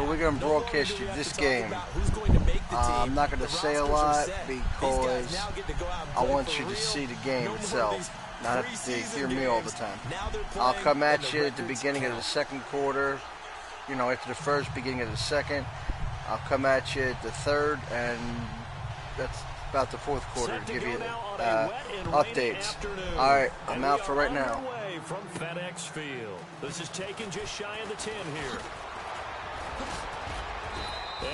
So we're going to broadcast you this game. I'm not going to say a lot because I want you to see the game itself, not have to hear me all the time. I'll come at you at the beginning of the second quarter, you know, after the first, beginning of the second. I'll come at you at the third, and that's about the fourth quarter to give you updates. All right, I'm out for right now. From FedEx Field. This is taken just shy of the 10 here.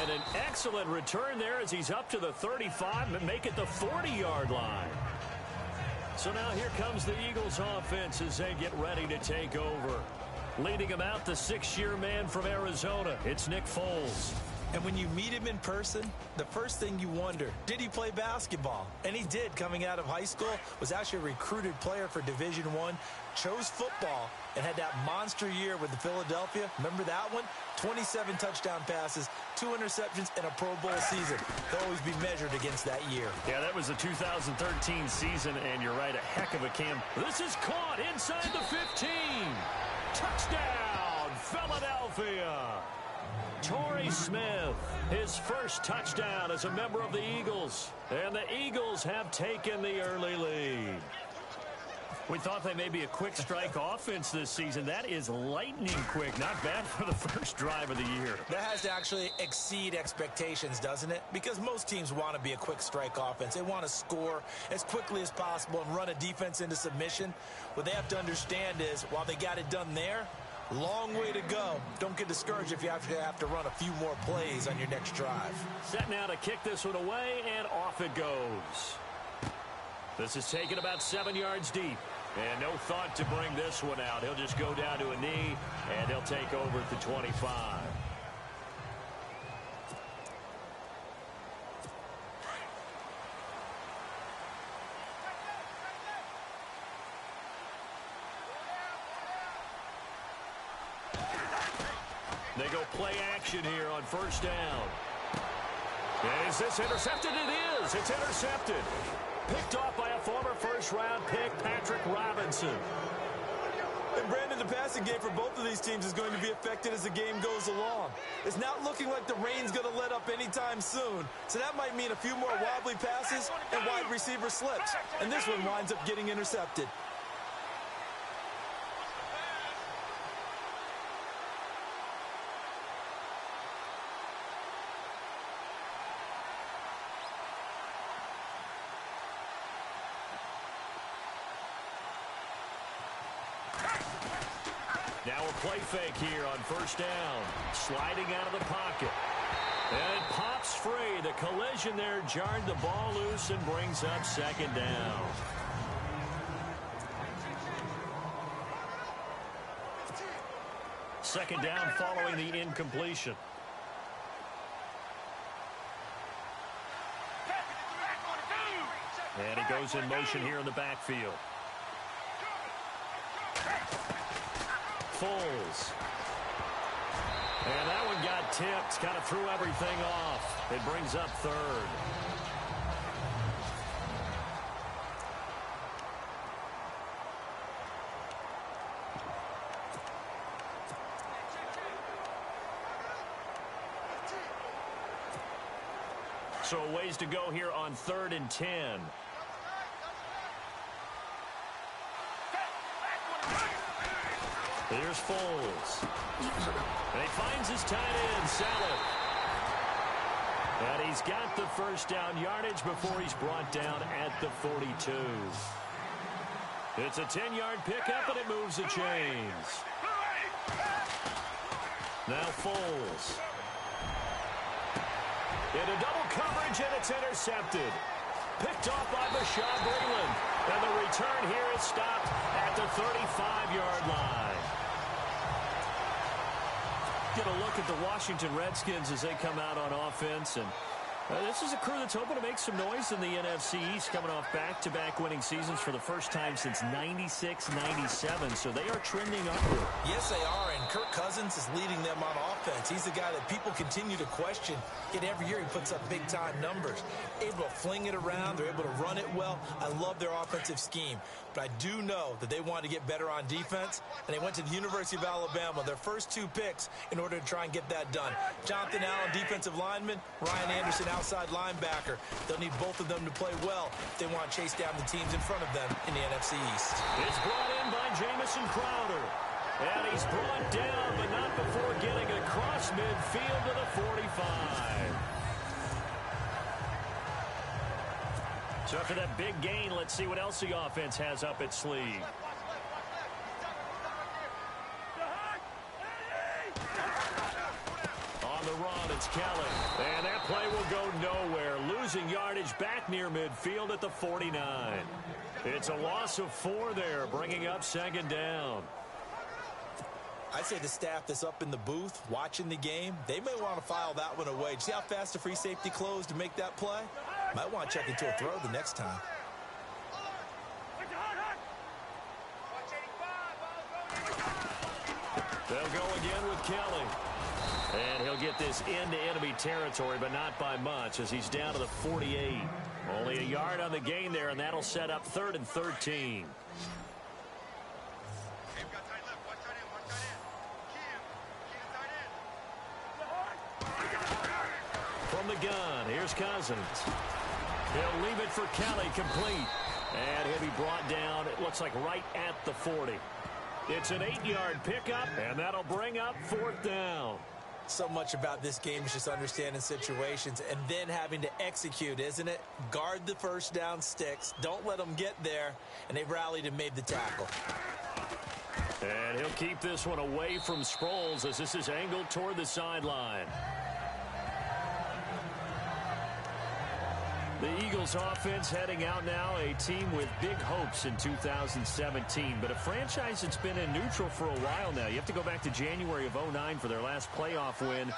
And an excellent return there as he's up to the 35 and make it the 40-yard line. So now here comes the Eagles offense as they get ready to take over. Leading them out, the 6-year man from Arizona. It's Nick Foles. And when you meet him in person, the first thing you wonder, did he play basketball? And he did. Coming out of high school, was actually a recruited player for Division I, chose football, and had that monster year with the Philadelphia. Remember that one? 27 touchdown passes, 2 interceptions, and a Pro Bowl season. He'll always be measured against that year. Yeah, that was the 2013 season, and you're right, a heck of a camp. This is caught inside the 15. Touchdown, Philadelphia. Torrey Smith, his first touchdown as a member of the Eagles. And the Eagles have taken the early lead. We thought they may be a quick strike offense this season. That is lightning quick. Not bad for the first drive of the year. That has to actually exceed expectations, doesn't it? Because most teams want to be a quick strike offense. They want to score as quickly as possible and run a defense into submission. What they have to understand is, while they got it done there, long way to go. Don't get discouraged if you have to run a few more plays on your next drive. Set now to kick this one away, and off it goes. This is taken about 7 yards deep. And no thought to bring this one out. He'll just go down to a knee, and he'll take over at the 25. They go play action here on first down. And is this intercepted? It is. It's intercepted. Picked off by a former first-round pick, Patrick Robinson. And Brandon, the passing game for both of these teams is going to be affected as the game goes along. It's not looking like the rain's going to let up anytime soon. So that might mean a few more wobbly passes and wide receiver slips. And this one winds up getting intercepted. Now a play fake here on first down. Sliding out of the pocket. And it pops free. The collision there jarred the ball loose and brings up second down. Second down following the incompletion. And he goes in motion here in the backfield. Foles. And that one got tipped. Kind of threw everything off. It brings up third. So a ways to go here on 3rd and 10. Here's Foles. And he finds his tight end, Saleh. And he's got the first down yardage before he's brought down at the 42. It's a 10-yard pickup, and it moves the chains. Now Foles. Into double coverage, and it's intercepted. Picked off by Bashaud Breeland. And the return here is stopped at the 35-yard line. Get a look at the Washington Redskins as they come out on offense, and This is a crew that's hoping to make some noise in the NFC East, coming off back-to-back winning seasons for the first time since 96-97, so they are trending upward. Yes, they are, and Kirk Cousins is leading them on offense. He's the guy that people continue to question, yet every year he puts up big-time numbers. Able to fling it around, they're able to run it well. I love their offensive scheme, but I do know that they want to get better on defense, and they went to the University of Alabama, their first 2 picks, in order to try and get that done. Jonathan Allen, defensive lineman, Ryan Anderson, outside linebacker. They'll need both of them to play well if they want to chase down the teams in front of them in the NFC East. It's brought in by Jamison Crowder. And he's brought down, but not before getting across midfield to the 45. So after that big gain, let's see what else the offense has up its sleeve. On the run, it's Kelly. And that play will go nowhere. Losing yardage back near midfield at the 49. It's a loss of 4 there, bringing up 2nd down. I'd say the staff that's up in the booth watching the game, they may want to file that one away. See how fast the free safety closed to make that play? Might want to check into a throw the next time. They'll go again with Kelly. And he'll get this into enemy territory, but not by much, as he's down to the 48. Only a yard on the gain there, and that'll set up 3rd and 13. From the gun, here's Cousins. He'll leave it for Kelly, complete. And he'll be brought down, it looks like right at the 40. It's an 8-yard pickup, and that'll bring up 4th down. So much about this game is just understanding situations and then having to execute, isn't it? Guard the first down sticks. Don't let them get there. And they rallied and made the tackle. And he'll keep this one away from Sproles as this is angled toward the sideline. The Eagles offense heading out now, a team with big hopes in 2017, but a franchise that's been in neutral for a while now. You have to go back to January of 2009 for their last playoff win,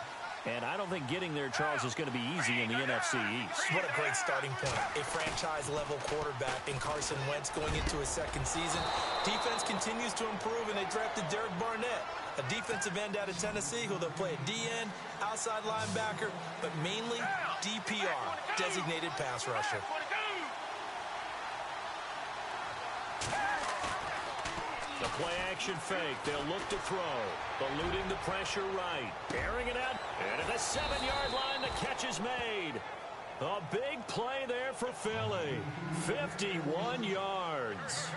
and I don't think getting there, Charles, is going to be easy in the NFC East. What a great starting point. A franchise-level quarterback in Carson Wentz going into his 2nd season. Defense continues to improve, and they drafted Derek Barnett, a defensive end out of Tennessee who they'll play at DN, outside linebacker, but mainly DPR, designated pass rusher. The play-action fake. They'll look to throw. Eluding the pressure right. Airing it out. And at the 7-yard line, the catch is made. A big play there for Philly. 51 yards.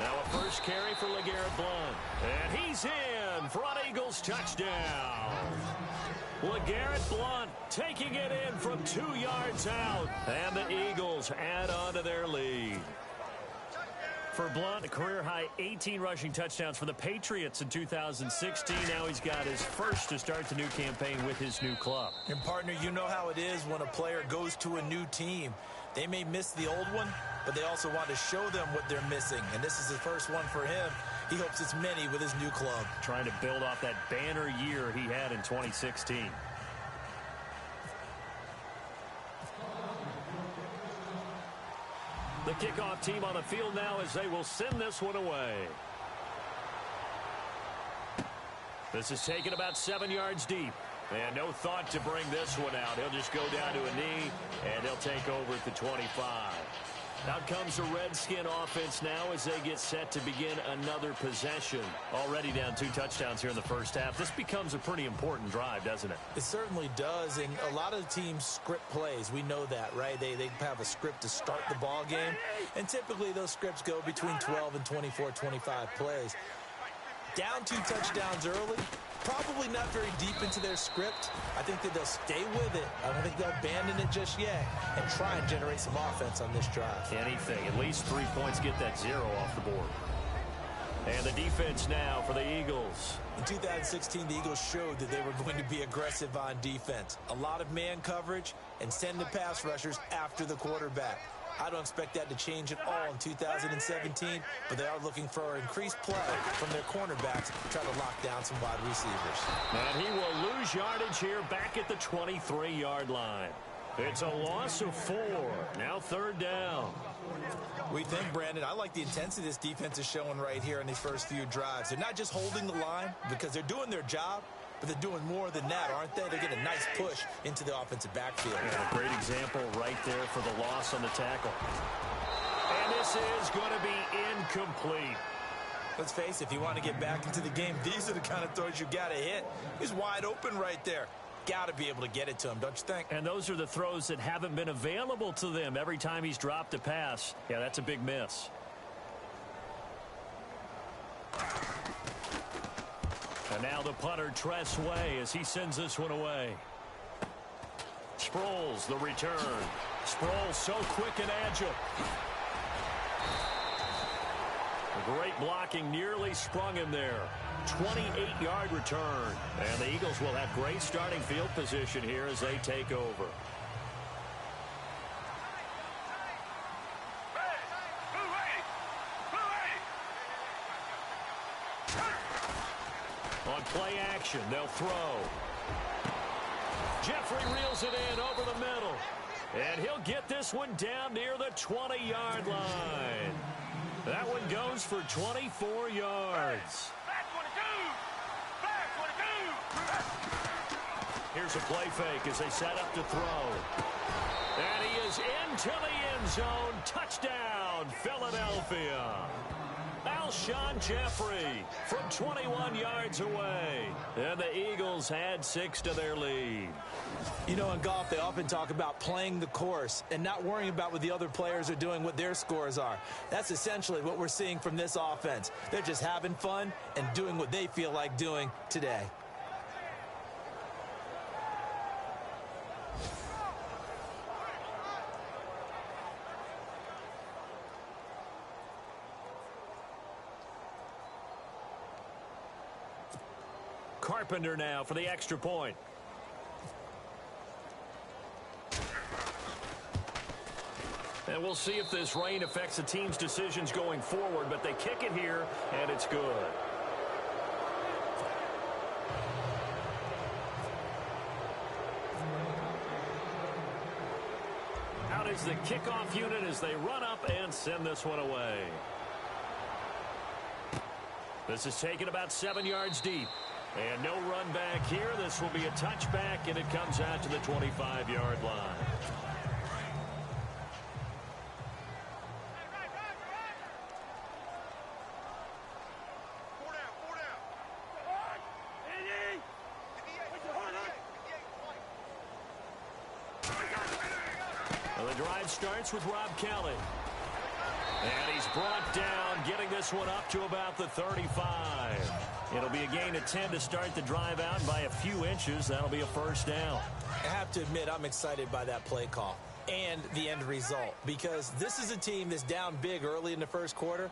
Now a first carry for LeGarrette Blount. And he's in for an Eagles touchdown. LeGarrette Blount taking it in from 2 yards out. And the Eagles add on to their lead. For Blount, a career-high 18 rushing touchdowns for the Patriots in 2016. Now he's got his first to start the new campaign with his new club. And, partner, you know how it is when a player goes to a new team. They may miss the old one, but they also want to show them what they're missing. And this is the first one for him. He hopes it's many with his new club. Trying to build off that banner year he had in 2016. The kickoff team on the field now as they will send this one away. This is taken about 7 yards deep. And no thought to bring this one out. He'll just go down to a knee, and they'll take over at the 25. Out comes the Redskin offense now as they get set to begin another possession. Already down 2 touchdowns here in the first half. This becomes a pretty important drive, doesn't it? It certainly does, and a lot of teams script plays. We know that, right? They have a script to start the ball game, and typically those scripts go between 12 and 24, 25 plays. Down 2 touchdowns early, probably not very deep into their script. I think that they'll stay with it. I don't think they'll abandon it just yet and try and generate some offense on this drive. Anything. At least 3 points, get that 0 off the board. And the defense now for the Eagles. In 2016, the Eagles showed that they were going to be aggressive on defense. A lot of man coverage and send the pass rushers after the quarterback. I don't expect that to change at all in 2017, but they are looking for increased play from their cornerbacks to try to lock down some wide receivers. And he will lose yardage here back at the 23-yard line. It's a loss of 4. Now 3rd down. We think, Brandon, I like the intensity this defense is showing right here in these first few drives. They're not just holding the line because they're doing their job, but they're doing more than that, aren't they? They're getting a nice push into the offensive backfield. And a great example right there for the loss on the tackle. And this is going to be incomplete. Let's face it, if you want to get back into the game, these are the kind of throws you got to hit. He's wide open right there. Got to be able to get it to him, don't you think? And those are the throws that haven't been available to them every time he's dropped a pass. Yeah, that's a big miss. And now the punter, Tress Way, as he sends this one away. Sproles, the return. Sproles so quick and agile. Great blocking, nearly sprung him there. 28-yard return. And the Eagles will have great starting field position here as they take over. On play action, they'll throw. Jeffrey reels it in over the middle. And he'll get this one down near the 20-yard line. That one goes for 24 yards. Here's a play fake as they set up to throw. And he is into the end zone. Touchdown, Philadelphia. Alshon Jeffrey from 21 yards away. And the Eagles add 6 to their lead. You know, in golf, they often talk about playing the course and not worrying about what the other players are doing, what their scores are. That's essentially what we're seeing from this offense. They're just having fun and doing what they feel like doing today. Carpenter now for the extra point. And we'll see if this rain affects the team's decisions going forward, but they kick it here, and it's good. Out is the kickoff unit as they run up and send this one away. This is taken about 7 yards deep. And no run back here. This will be a touchback, and it comes out to the 25-yard line. Well, the drive starts with Rob Kelly. And he's brought down, getting this one up to about the 35. It'll be a gain of 10 to start the drive out, and by a few inches, that'll be a first down. I have to admit, I'm excited by that play call and the end result, because this is a team that's down big early in the first quarter,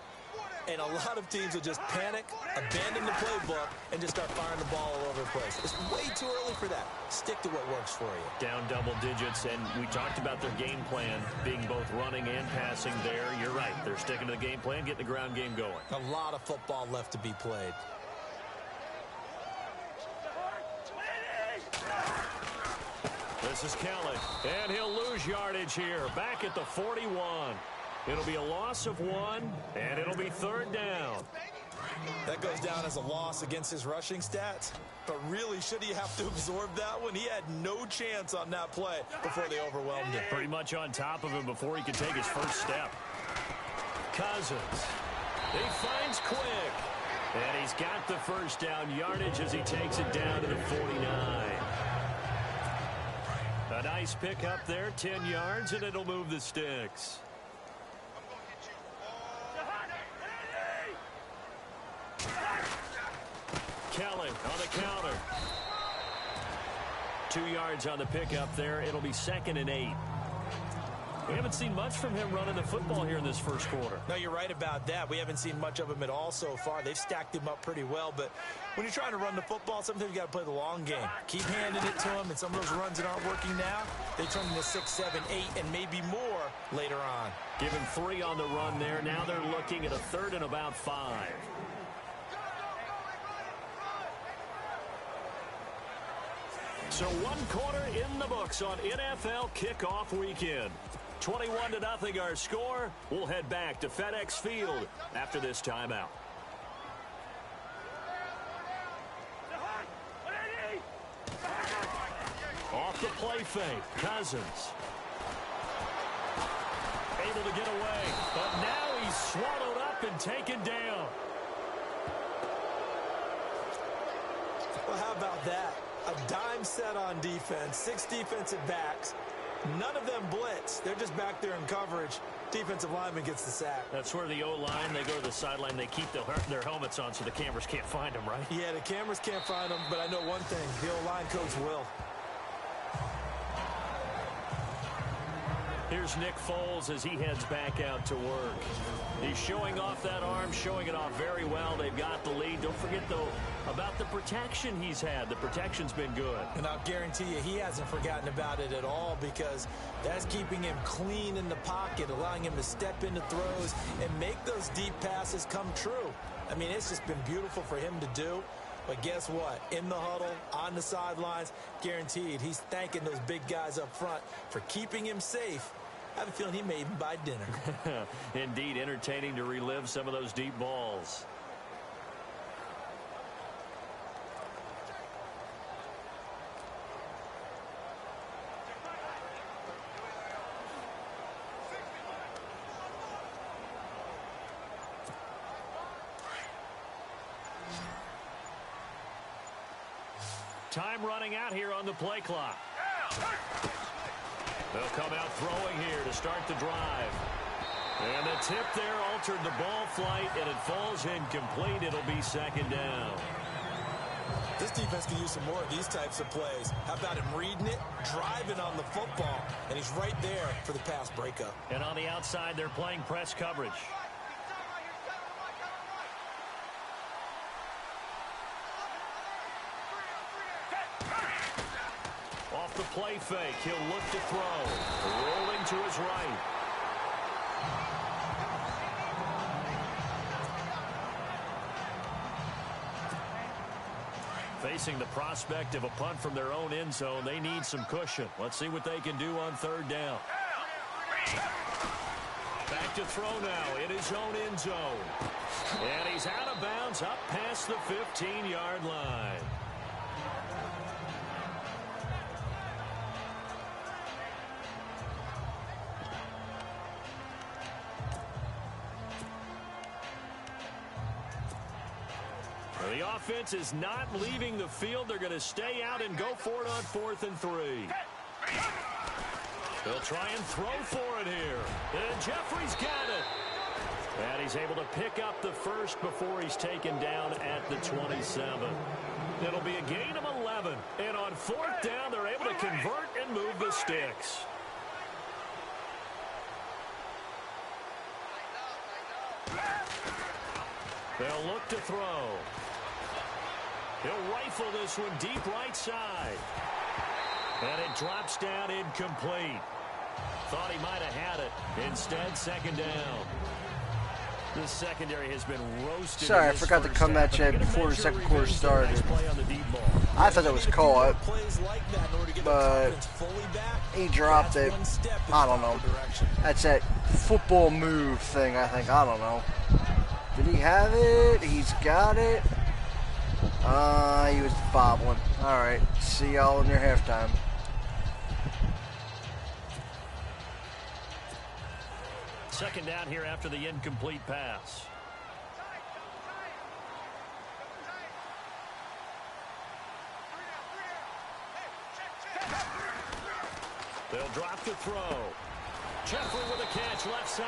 and a lot of teams will just panic, abandon the playbook, and just start firing the ball all over the place. It's way too early for that. Stick to what works for you. Down double digits, and we talked about their game plan being both running and passing there. You're right. They're sticking to the game plan, getting the ground game going. A lot of football left to be played. This is Kelly, and he'll lose yardage here, back at the 41. It'll be a loss of 1, and it'll be 3rd down. That goes down as a loss against his rushing stats, but really, should he have to absorb that one? He had no chance on that play before they overwhelmed him. Pretty much on top of him before he could take his first step. Cousins, he finds Quick, and he's got the first down yardage as he takes it down to the 49. A nice pick up there, 10 yards, and it'll move the sticks. Kelly on the counter. 2 yards on the pickup there. It'll be 2nd and 8. We haven't seen much from him running the football here in this first quarter. No, you're right about that. We haven't seen much of him at all so far. They've stacked him up pretty well, but when you're trying to run the football, sometimes you got to play the long game. Keep handing it to him, and some of those runs that aren't working now, they turn into 6, 7, 8, and maybe more later on. Give him 3 on the run there. Now they're looking at a 3rd and about 5. So 1 quarter in the books on NFL kickoff weekend. 21-0 our score. We'll head back to FedEx Field after this timeout. Off the play fake, Cousins. Able to get away, but now he's swallowed up and taken down. Well, how about that? A dime set on defense, 6 defensive backs. None of them blitz. They're just back there in coverage. Defensive lineman gets the sack. That's where the O-line, they go to the sideline, they keep their helmets on so the cameras can't find them, right? Yeah, the cameras can't find them, but I know one thing. The O-line coach will. Here's Nick Foles as he heads back out to work. He's showing off that arm, showing it off very well. They've got the lead. Don't forget, though, about the protection he's had. The protection's been good. And I'll guarantee you he hasn't forgotten about it at all, because that's keeping him clean in the pocket, allowing him to step into throws and make those deep passes come true. I mean, it's just been beautiful for him to do. But guess what? In the huddle, on the sidelines, guaranteed he's thanking those big guys up front for keeping him safe. I have a feeling he may even buy dinner. Indeed, entertaining to relive some of those deep balls. Time running out here on the play clock. They'll come out throwing here to start the drive. And the tip there altered the ball flight, and it falls incomplete. It'll be 2nd down. This defense can use some more of these types of plays. How about him reading it, driving on the football, and he's right there for the pass breakup. And on the outside, they're playing press coverage. Off the play fake, he'll look to throw. Rolling to his right. Facing the prospect of a punt from their own end zone, they need some cushion. Let's see what they can do on 3rd down. Back to throw now in his own end zone. And he's out of bounds up past the 15-yard line. The offense is not leaving the field. They're going to stay out and go for it on 4th and 3. They'll try and throw for it here. And Jeffrey's got it. And he's able to pick up the first before he's taken down at the 27. It'll be a gain of 11. And on 4th down, they're able to convert and move the sticks. They'll look to throw. He'll rifle this one deep right side. And it drops down incomplete. Thought he might have had it. Instead, 2nd down. This secondary has been roasted. Sorry, I forgot to come at you before the 2nd quarter started. I thought it was caught, but he dropped it. I don't know. That's that football move thing, I think. I don't know. Did he have it? He's got it. He was bobbling. Alright, see y'all in your halftime. Second down here after the incomplete pass. They'll drop the throw. Jeffrey with a catch left side.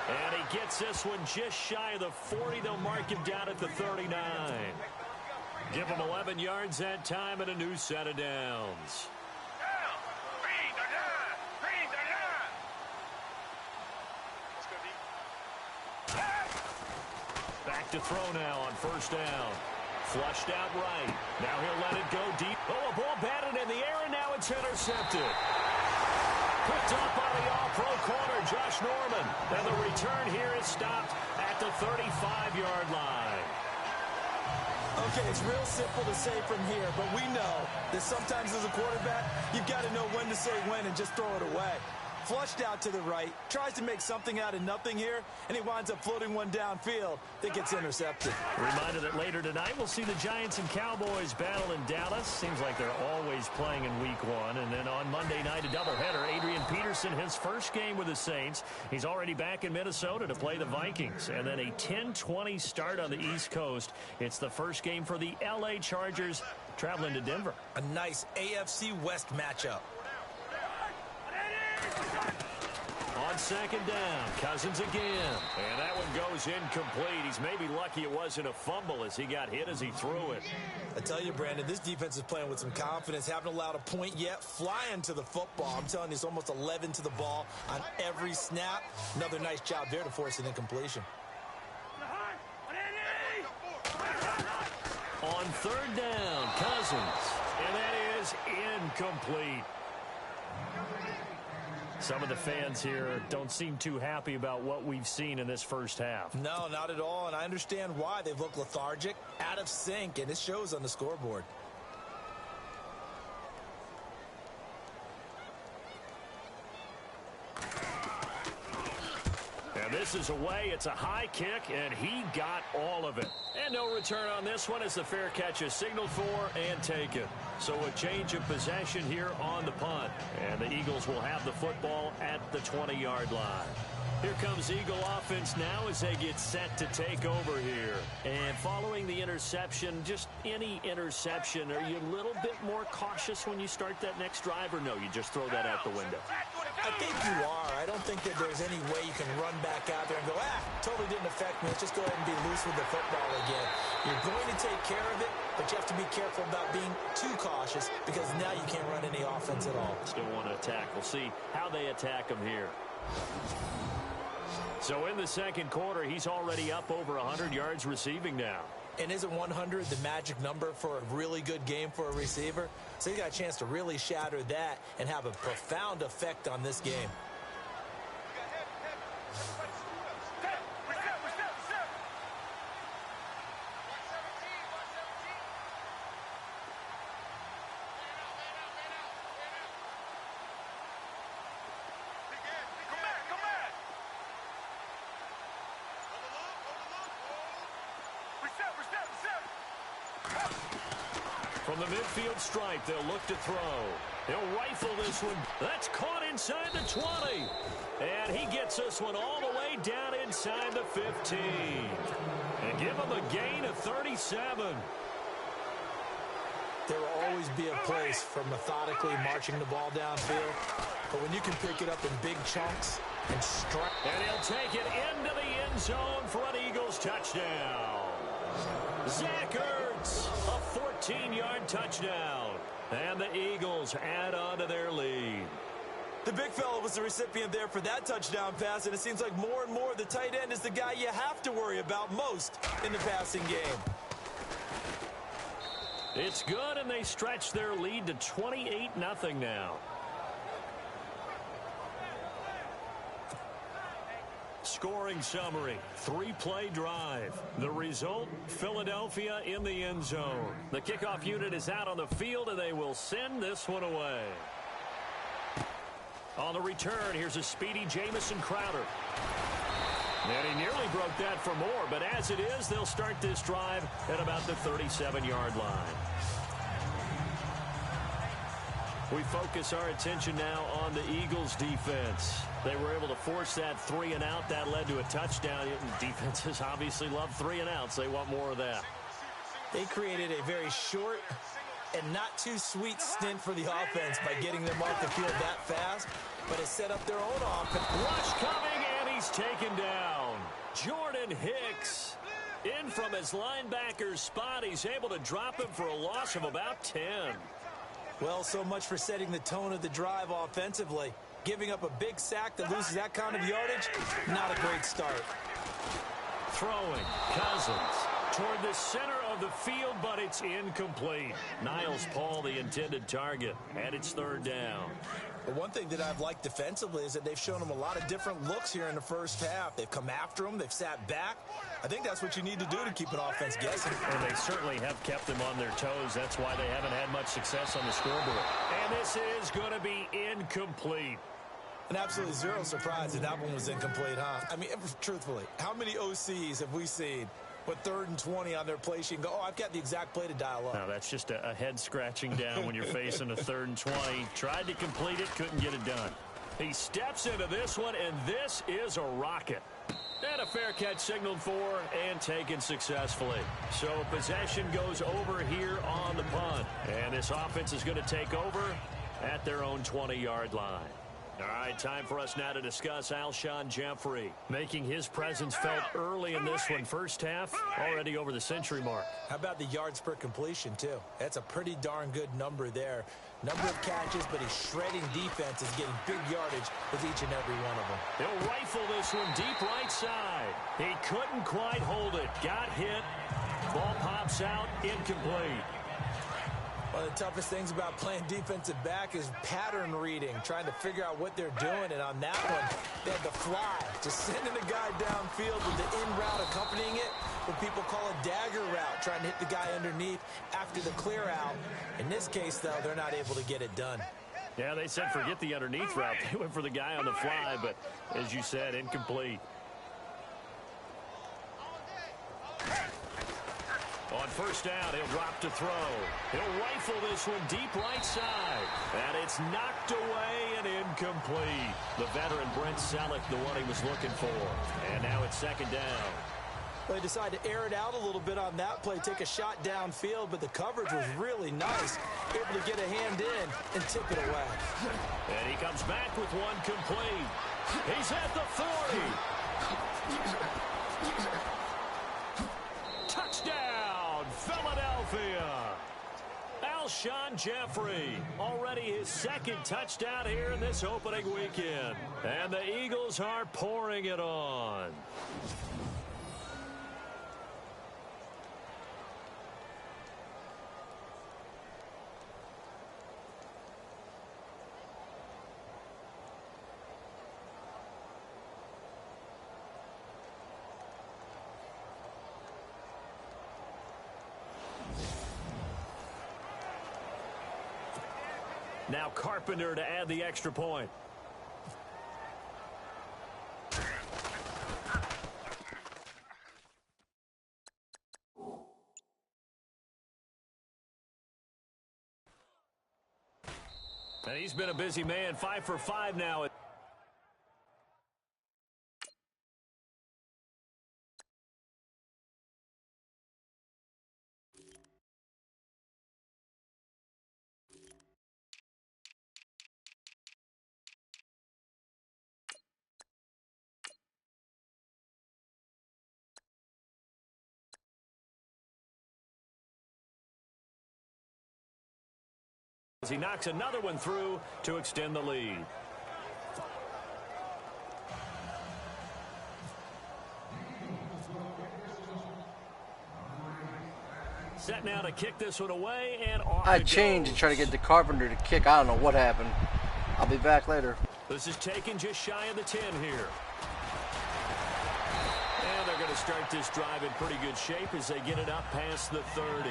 And he gets this one just shy of the 40. They'll mark him down at the 39. Give him 11 yards that time and a new set of downs. to throw now on first down. Flushed out right. Now he'll let it go deep. Oh, a ball batted in the air, and now it's intercepted. Picked up by the all-pro corner, Josh Norman. And the return here is stopped at the 35-yard line. Okay, it's real simple to say from here, but we know that sometimes as a quarterback, you've got to know when to say when and just throw it away. Flushed out to the right, tries to make something out of nothing here, and he winds up floating one downfield that gets intercepted. Reminder that later tonight we'll see the Giants and Cowboys battle in Dallas. Seems like they're always playing in week one. And then on Monday night, a doubleheader. Adrian Peterson, his first game with the Saints. He's already back in Minnesota to play the Vikings. And then a 10-20 start on the East Coast. It's the first game for the L.A. Chargers traveling to Denver. A nice AFC West matchup. On second down, Cousins again. And that one goes incomplete. He's maybe lucky it wasn't a fumble as he got hit as he threw it. I tell you, Brandon, this defense is playing with some confidence. Haven't allowed a point yet. Flying to the football. I'm telling you, it's almost 11 to the ball on every snap. Another nice job there to force an incompletion. On third down, Cousins. And that is incomplete. Some of the fans here don't seem too happy about what we've seen in this first half. No, not at all, and I understand why. They've looked lethargic, out of sync, and it shows on the scoreboard. And this is away. It's a high kick, and he got all of it. And no return on this one as the fair catch is signaled for and taken. So a change of possession here on the punt. And the Eagles will have the football at the 20-yard line. Here comes Eagle offense now as they get set to take over here. And following the interception, just any interception, are you a little bit more cautious when you start that next drive, or no, you just throw that out the window? I think you are. I don't think that there's any way you can run back out there and go, totally didn't affect me. Let's just go ahead and be loose with the football again. You're going to take care of it, but you have to be careful about being too cautious because now you can't run any offense at all. Still want to attack. We'll see how they attack him here. So in the second quarter, he's already up over 100 yards receiving now. And isn't 100 the magic number for a really good game for a receiver? So he got a chance to really shatter that and have a profound effect on this game. From the midfield stripe, they'll look to throw. He'll rifle this one. That's caught inside the 20. And he gets this one all the way down inside the 15. And give him a gain of 37. There will always be a place for methodically marching the ball downfield. But when you can pick it up in big chunks and strike. And he'll take it into the end zone for an Eagles touchdown. Zach Ertz, a 14-yard touchdown. And the Eagles add on to their lead. The big fella was the recipient there for that touchdown pass, and it seems like more and more the tight end is the guy you have to worry about most in the passing game. It's good, and they stretch their lead to 28-0 now. Scoring summary, 3-play drive. The result, Philadelphia in the end zone. The kickoff unit is out on the field, and they will send this one away. On the return, here's a speedy Jamison Crowder. And he nearly broke that for more, but as it is, they'll start this drive at about the 37-yard line. We focus our attention now on the Eagles' defense. They were able to force that 3-and-out. That led to a touchdown. Defenses obviously love 3-and-outs. They want more of that. They created a very short and not too sweet stint for the offense by getting them off the field that fast, but it set up their own offense. Rush coming, and he's taken down. Jordan Hicks in from his linebacker's spot. He's able to drop him for a loss of about 10. Well, so much for setting the tone of the drive offensively. Giving up a big sack that loses that kind of yardage, not a great start. Throwing. Cousins. Toward the center of the field, but it's incomplete. Niles Paul, the intended target, and it's third down. But one thing that I've liked defensively is that they've shown him a lot of different looks here in the first half. They've come after him. They've sat back. I think that's what you need to do to keep an offense guessing. And they certainly have kept them on their toes. That's why they haven't had much success on the scoreboard. And this is going to be incomplete. And absolutely zero surprise that that one was incomplete, huh? I mean, truthfully, how many OCs have we seen with 3rd and 20 on their play sheet and go, oh, I've got the exact play to dial up? Now, that's just a head scratching down when you're facing a 3rd and 20. Tried to complete it, couldn't get it done. He steps into this one, and this is a rocket. And a fair catch signaled for and taken successfully. So possession goes over here on the punt. And this offense is going to take over at their own 20-yard line. All right, time for us now to discuss Alshon Jeffrey, making his presence felt early in this one. First half, already over the century mark. How about the yards per completion, too? That's a pretty darn good number there. Number of catches, but he's shredding defenses, getting big yardage with each and every one of them. He'll rifle this one deep right side. He couldn't quite hold it. Got hit. Ball pops out, incomplete. One of the toughest things about playing defensive back is pattern reading, trying to figure out what they're doing. And on that one, they had the fly, just sending a guy downfield with the in route accompanying it, what people call a dagger route, trying to hit the guy underneath after the clear out. In this case, though, they're not able to get it done. Yeah, they said forget the underneath route. They went for the guy on the fly, but as you said, incomplete. On first down, he'll drop to throw. He'll rifle this one deep right side. And it's knocked away and incomplete. The veteran Brent Selleck, the one he was looking for. And now it's second down. They decided to air it out a little bit on that play, take a shot downfield, but the coverage was really nice. Able to get a hand in and tip it away. And he comes back with one complete. He's at the 40. Touchdown, Philadelphia. Alshon Jeffrey, already his second touchdown here in this opening weekend. And the Eagles are pouring it on. Now Carpenter to add the extra point. And he's been a busy man, 5 for 5 now. As he knocks another one through to extend the lead. Set now to kick this one away, and off I changed to try to get the Carpenter to kick. I don't know what happened. I'll be back later. This is taken just shy of the 10 here. And they're going to start this drive in pretty good shape as they get it up past the 30.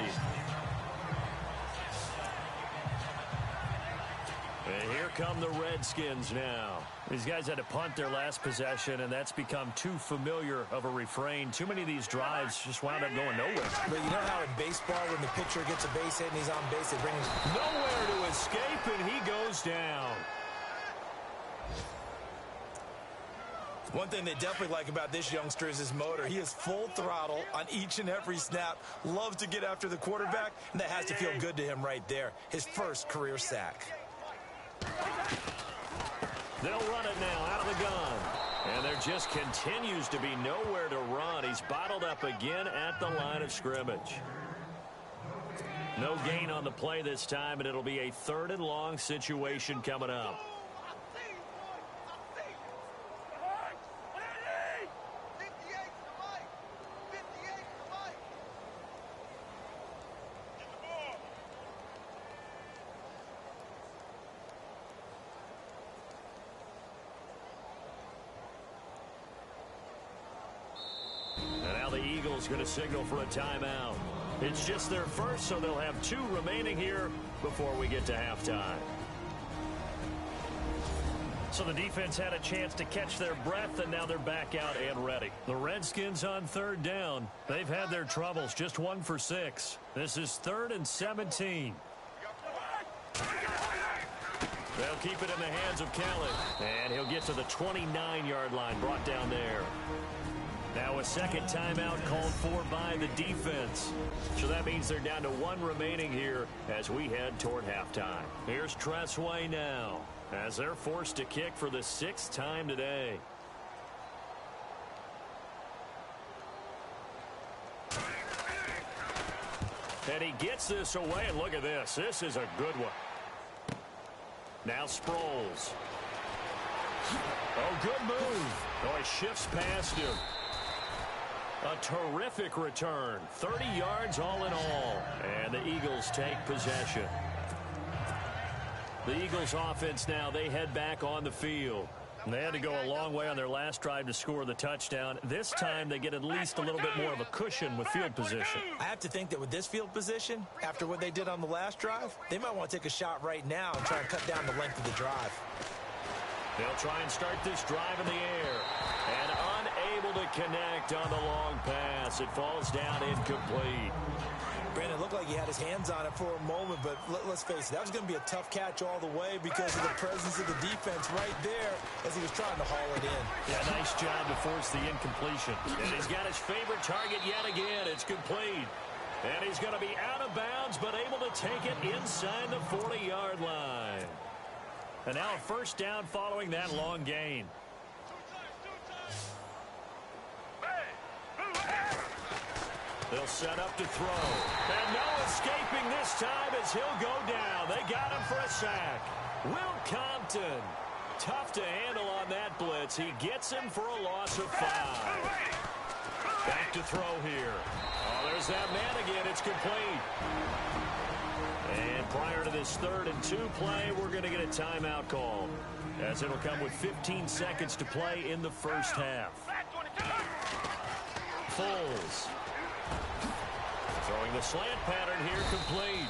And here come the Redskins now. These guys had to punt their last possession, and that's become too familiar of a refrain. Too many of these drives just wound up going nowhere. But you know how in baseball, when the pitcher gets a base hit and he's on base, they bring him nowhere to escape, and he goes down. One thing they definitely like about this youngster is his motor. He is full throttle on each and every snap. Loves to get after the quarterback, and that has to feel good to him right there. His first career sack. They'll run it now out of the gun. And there just continues to be nowhere to run. He's bottled up again at the line of scrimmage. No gain on the play this time, and it'll be a 3rd and long situation coming up. is going to signal for a timeout. It's just their first, so they'll have 2 remaining here before we get to halftime. So the defense had a chance to catch their breath, and now they're back out and ready. The Redskins on 3rd down. They've had their troubles, just 1 for 6. This is 3rd and 17. They'll keep it in the hands of Kelly. And he'll get to the 29-yard line, brought down there. Now a second timeout called for by the defense. So that means they're down to 1 remaining here as we head toward halftime. Here's Tressway now as they're forced to kick for the 6th time today. And he gets this away, and look at this. This is a good one. Now Sproles. Oh, good move. Oh, he shifts past him. A terrific return. 30 yards all in all. And the Eagles take possession. The Eagles offense now, they head back on the field. And they had to go a long way on their last drive to score the touchdown. This time they get at least a little bit more of a cushion with field position. I have to think that with this field position, after what they did on the last drive, they might want to take a shot right now and try and cut down the length of the drive. They'll try and start this drive in the air. And unable to connect on the long pass. It falls down incomplete. Brandon, looked like he had his hands on it for a moment, but let's face it, that was going to be a tough catch all the way because of the presence of the defense right there as he was trying to haul it in. Yeah, nice job to force the incompletion. And he's got his favorite target yet again. It's complete. And he's going to be out of bounds, but able to take it inside the 40-yard line. And now a first down following that long gain. They'll set up to throw. And no escaping this time as he'll go down. They got him for a sack. Will Compton. Tough to handle on that blitz. He gets him for a loss of 5. Back to throw here. Oh, there's that man again. It's complete. And prior to this 3rd and 2 play, we're going to get a timeout call, as it'll come with 15 seconds to play in the first half. Foles. Throwing the slant pattern here complete.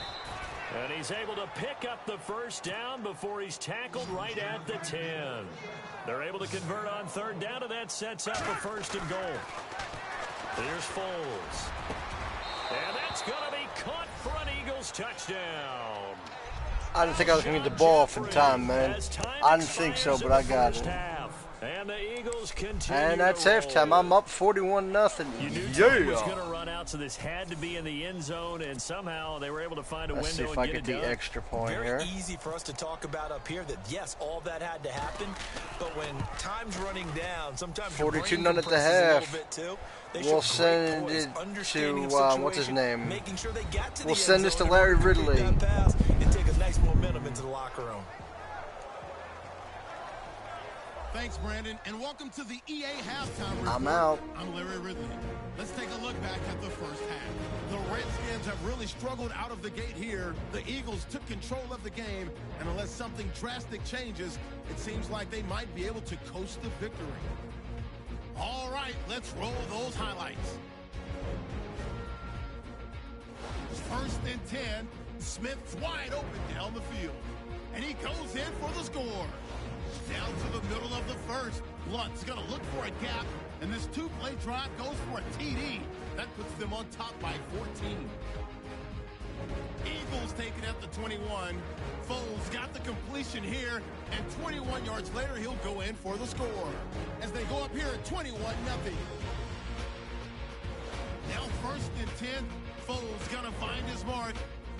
And he's able to pick up the first down before he's tackled right at the 10. They're able to convert on 3rd down, and that sets up a 1st and goal. Here's Foles. And that's going to be caught for an Eagles touchdown. I didn't think I was going to get the ball off in time, man. I didn't think so, but I got it. And the Eagles continue. And that's halftime. I'm up 41-0. You knew Tom was going to run out, so this had to be in the end zone, and somehow they were able to find a window and get it done. Let's see if I get the extra point here. Very easy for us to talk about up here that, yes, all that had to happen, but when time's running down, sometimes 42-0 at the half. We'll send it to, what's his name? Sure they got to we'll send this to Larry Ridley. And take a nice momentum into the locker room. Thanks, Brandon, and welcome to the EA Halftime Report. I'm out. I'm Larry Ridley. Let's take a look back at the first half. The Redskins have really struggled out of the gate here. The Eagles took control of the game, and unless something drastic changes, it seems like they might be able to coast to victory. All right, let's roll those highlights. 1st and 10. Smith's wide open down the field, and he goes in for the score. Down to the middle of the first. Blunt's going to look for a gap, and this 2-play drive goes for a TD. That puts them on top by 14. Eagles take it at the 21. Foles got the completion here, and 21 yards later, he'll go in for the score. As they go up here at 21-0. Now 1st and 10. Foles going to find his mark.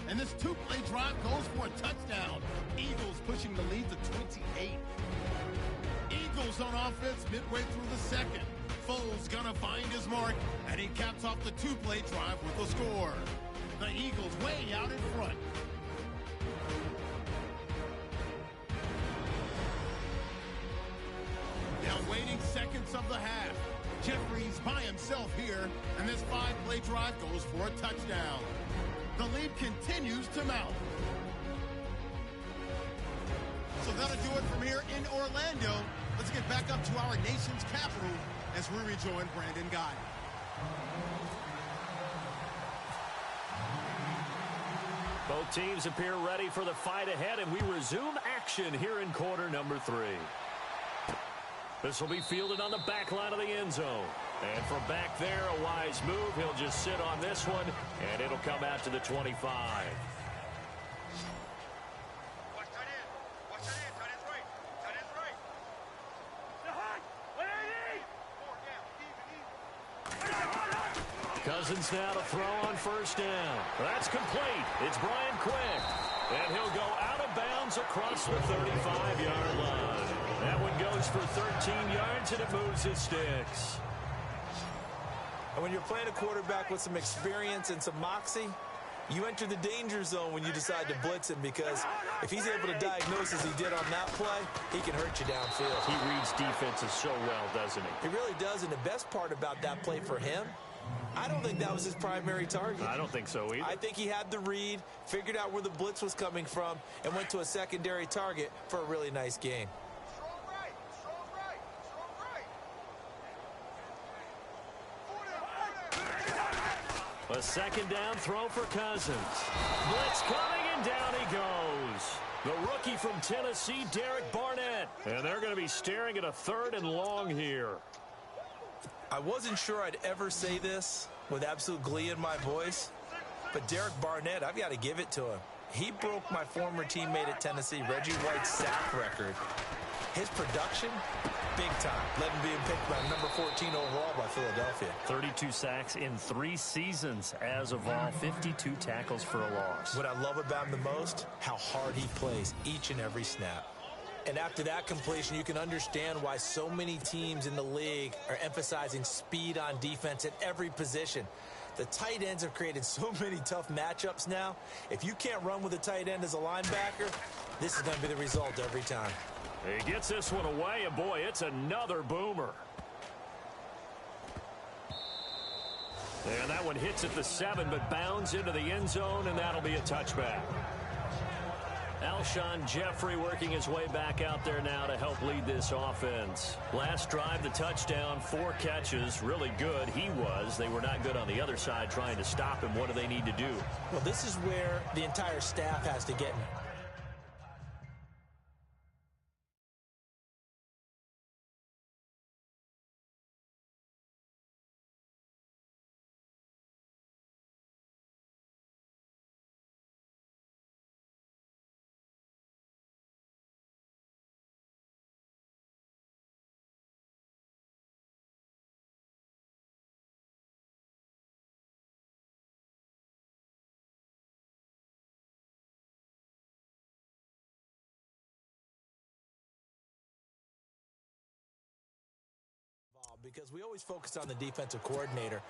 And this 2-play drive goes for a touchdown. Eagles pushing the lead to 28. Eagles on offense midway through the second. Foles gonna find his mark, and he caps off the 2-play drive with a score. The Eagles way out in front. Now waiting seconds of the half. Jeffries by himself here, and this 5-play drive goes for a touchdown. The lead continues to mount. So that'll do it from here in Orlando. Let's get back up to our nation's capital as we rejoin Brandon Guy. Both teams appear ready for the fight ahead, and we resume action here in quarter number 3. This will be fielded on the back line of the end zone. And from back there, a wise move. He'll just sit on this one, and it'll come out to the 25. Cousins now to throw on first down. That's complete. It's Brian Quick. And he'll go out of bounds across the 35-yard line. That one goes for 13 yards, and it moves his sticks. And when you're playing a quarterback with some experience and some moxie, you enter the danger zone when you decide to blitz him, because if he's able to diagnose as he did on that play, he can hurt you downfield. He reads defenses so well, doesn't he? He really does, and the best part about that play for him, I don't think that was his primary target. I don't think so either. I think he had the read, figured out where the blitz was coming from, and went to a secondary target for a really nice gain. A second down throw for Cousins. Blitz coming, and down he goes. The rookie from Tennessee, Derek Barnett. And they're going to be staring at a 3rd and long here. I wasn't sure I'd ever say this with absolute glee in my voice, but Derek Barnett, I've got to give it to him. He broke my former teammate at Tennessee, Reggie White's sack record. His production, big time. Led him being picked by number 14 overall by Philadelphia. 32 sacks in 3 seasons as of all. 52 tackles for a loss. What I love about him the most, how hard he plays each and every snap. And after that completion, you can understand why so many teams in the league are emphasizing speed on defense at every position. The tight ends have created so many tough matchups now. If you can't run with a tight end as a linebacker, this is going to be the result every time. He gets this one away, and boy, it's another boomer. And that one hits at the 7, but bounds into the end zone, and that'll be a touchback. Alshon Jeffrey working his way back out there now to help lead this offense. Last drive, the touchdown, 4 catches, really good. He was. They were not good on the other side trying to stop him. What do they need to do? Well, this is where the entire staff has to get because we always focus on the defensive coordinator,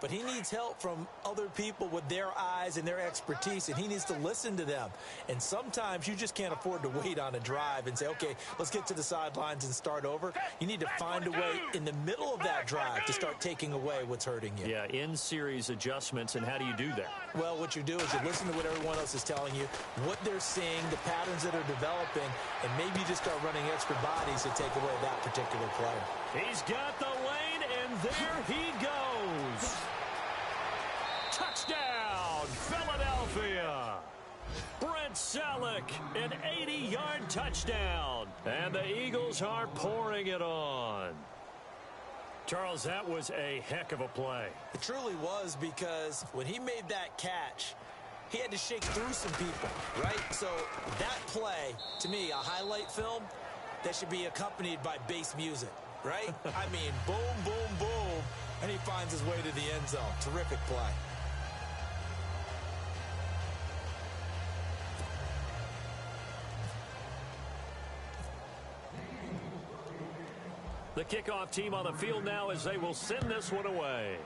but he needs help from other people with their eyes and their expertise, and he needs to listen to them. And sometimes you just can't afford to wait on a drive and say, okay, let's get to the sidelines and start over. You need to find a way in the middle of that drive to start taking away what's hurting you. Yeah, in-series adjustments, and how do you do that? Well, what you do is you listen to what everyone else is telling you, what they're seeing, the patterns that are developing, and maybe you just start running extra bodies to take away that particular play. He's got the lane, and there he goes. Touchdown, Philadelphia. Brent Selleck, an 80-yard touchdown. And the Eagles are pouring it on. Charles, that was a heck of a play. It truly was, because when he made that catch, he had to shake through some people, right? So that play, to me, a highlight film that should be accompanied by bass music, right? I mean, boom, boom, boom, and he finds his way to the end zone. Terrific play. The kickoff team on the field now as they will send this one away.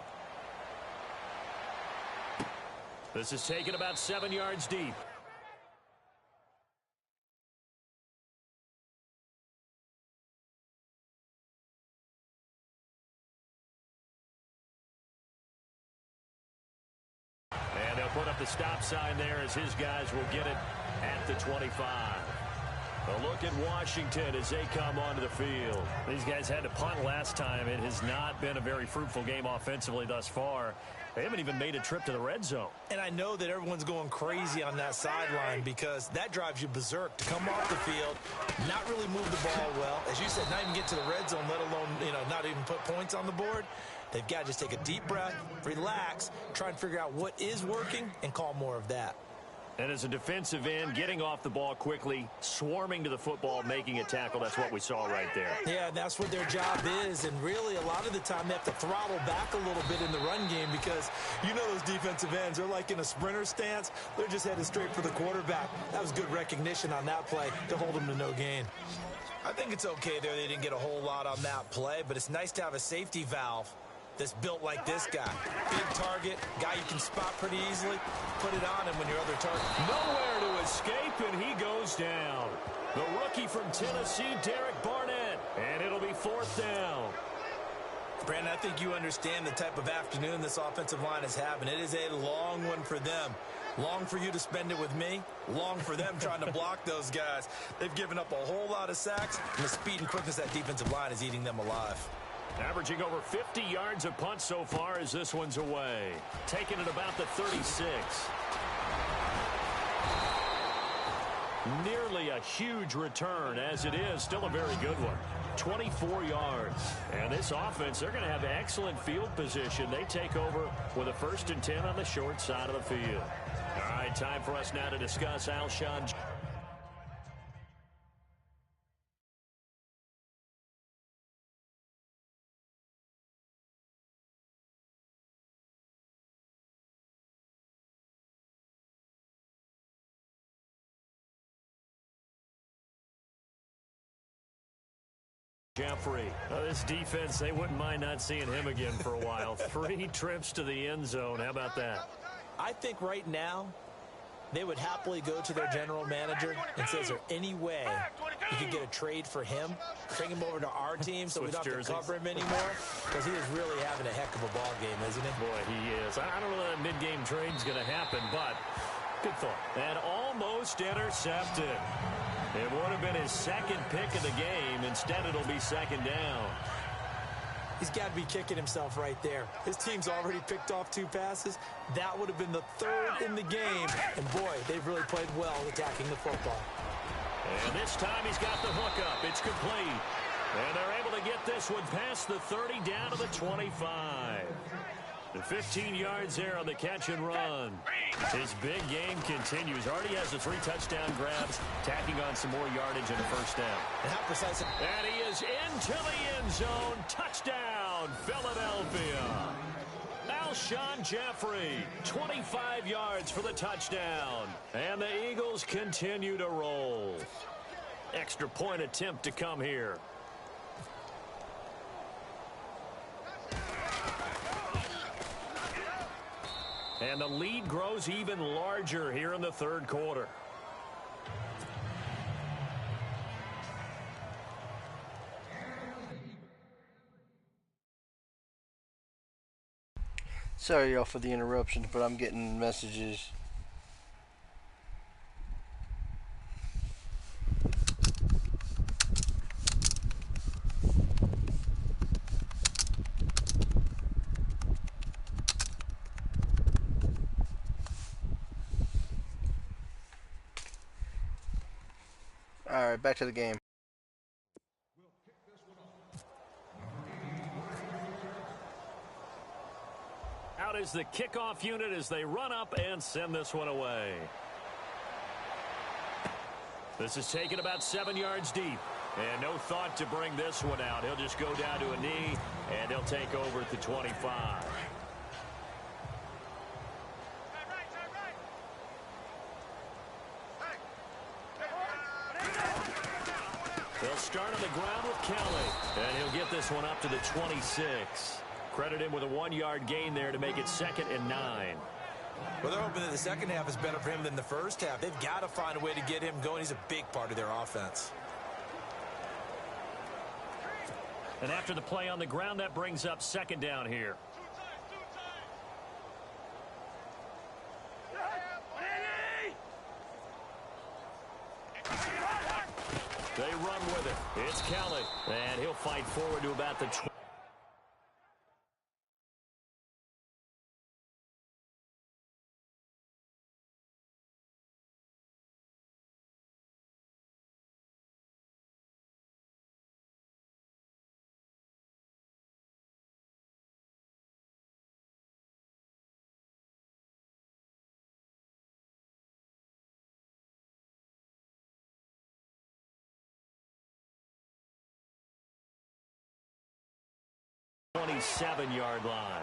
This is taken about 7 yards deep. And they'll put up the stop sign there as his guys will get it at the 25. A look at Washington as they come onto the field. These guys had to punt last time. It has not been a very fruitful game offensively thus far. They haven't even made a trip to the red zone. And I know that everyone's going crazy on that sideline because that drives you berserk to come off the field, not really move the ball well. As you said, not even get to the red zone, let alone, not even put points on the board. They've got to just take a deep breath, relax, try and figure out what is working, and call more of that. And as a defensive end, getting off the ball quickly, swarming to the football, making a tackle, that's what we saw right there. Yeah, that's what their job is, and really a lot of the time they have to throttle back a little bit in the run game because those defensive ends are like in a sprinter stance. They're just headed straight for the quarterback. That was good recognition on that play to hold them to no gain. I think it's okay there. They didn't get a whole lot on that play, but it's nice to have a safety valve that's built like this guy. Big target, guy you can spot pretty easily. Put it on him when your other target. Nowhere to escape, and he goes down. The rookie from Tennessee, Derek Barnett, and it'll be 4th down. Brandon, I think you understand the type of afternoon this offensive line is having. It is a long one for them. Long for you to spend it with me. Long for them trying to block those guys. They've given up a whole lot of sacks, and the speed and quickness of that defensive line is eating them alive. Averaging over 50 yards a punt so far as this one's away. Taking it about the 36. Nearly a huge return, as it is still a very good one. 24 yards. And this offense, they're going to have excellent field position. They take over with a 1st and 10 on the short side of the field. All right, time for us now to discuss Alshon. Jeffrey. This defense, they wouldn't mind not seeing him again for a while. 3 trips to the end zone. How about that? I think right now they would happily go to their general manager and say, is there any way you could get a trade for him? Bring him over to our team so we don't have to cover him anymore? Because he is really having a heck of a ball game, isn't he? Boy, he is. I don't know that mid-game trade's going to happen, but good thought. And almost intercepted. It would have been his 2nd pick of the game. Instead, it'll be 2nd down. He's got to be kicking himself right there. His team's already picked off 2 passes. That would have been the 3rd in the game. And, boy, they've really played well attacking the football. And this time he's got the hookup. It's complete. And they're able to get this one past the 30 down to the 25. The 15 yards there on the catch and run. His big game continues. Already has the 3 touchdown grabs, tacking on some more yardage and a 1st down. And how precise. And he is into the end zone. Touchdown, Philadelphia. Alshon Jeffrey, 25 yards for the touchdown. And the Eagles continue to roll. Extra point attempt to come here. And the lead grows even larger here in the 3rd quarter. Sorry, y'all, for the interruption, but I'm getting messages. Alright, back to the game. Out is the kickoff unit as they run up and send this one away. This is taken about 7 yards deep. And no thought to bring this one out. He'll just go down to a knee, and he'll take over at the 25. They'll start on the ground with Kelly, and he'll get this one up to the 26. Credit him with a 1-yard gain there to make it 2nd and 9. Well, they're hoping that the second half is better for him than the first half. They've got to find a way to get him going. He's a big part of their offense. And after the play on the ground, that brings up 2nd down here. They run with it. It's Kelly, and he'll fight forward to about the 20. 27-yard line.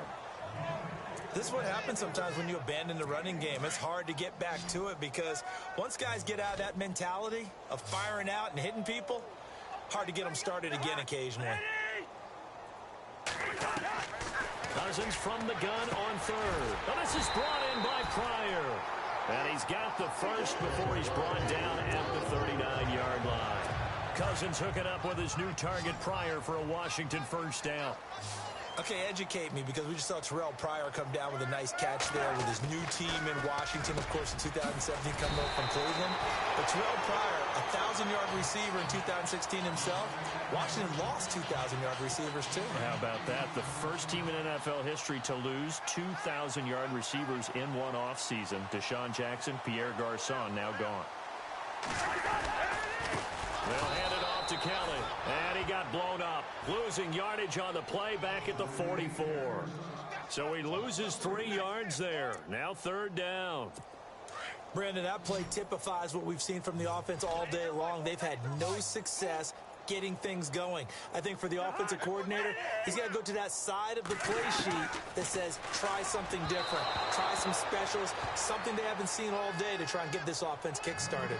This is what happens sometimes when you abandon the running game. It's hard to get back to it because once guys get out of that mentality of firing out and hitting people, hard to get them started again occasionally. Cousins from the gun on third. Now this is brought in by Pryor. And he's got the first before he's brought down at the 39-yard line. Cousins hooking up with his new target Pryor for a Washington first down. Okay, educate me, because we just saw Terrell Pryor come down with a nice catch there with his new team in Washington, of course, in 2017 coming up from Cleveland. But Terrell Pryor, a 1,000-yard receiver in 2016 himself. Washington lost 2,000-yard receivers, too. How about that? The first team in NFL history to lose 2,000-yard receivers in one offseason. Deshaun Jackson, Pierre Garçon now gone. They'll hand it off to Kelly, and he got blown up. Losing yardage on the play back at the 44. So he loses 3 yards there. Now third down. Brandon, that play typifies what we've seen from the offense all day long. They've had no success getting things going. I think for the offensive coordinator, he's got to go to that side of the play sheet that says, try something different. Try some specials, something they haven't seen all day to try and get this offense kick-started.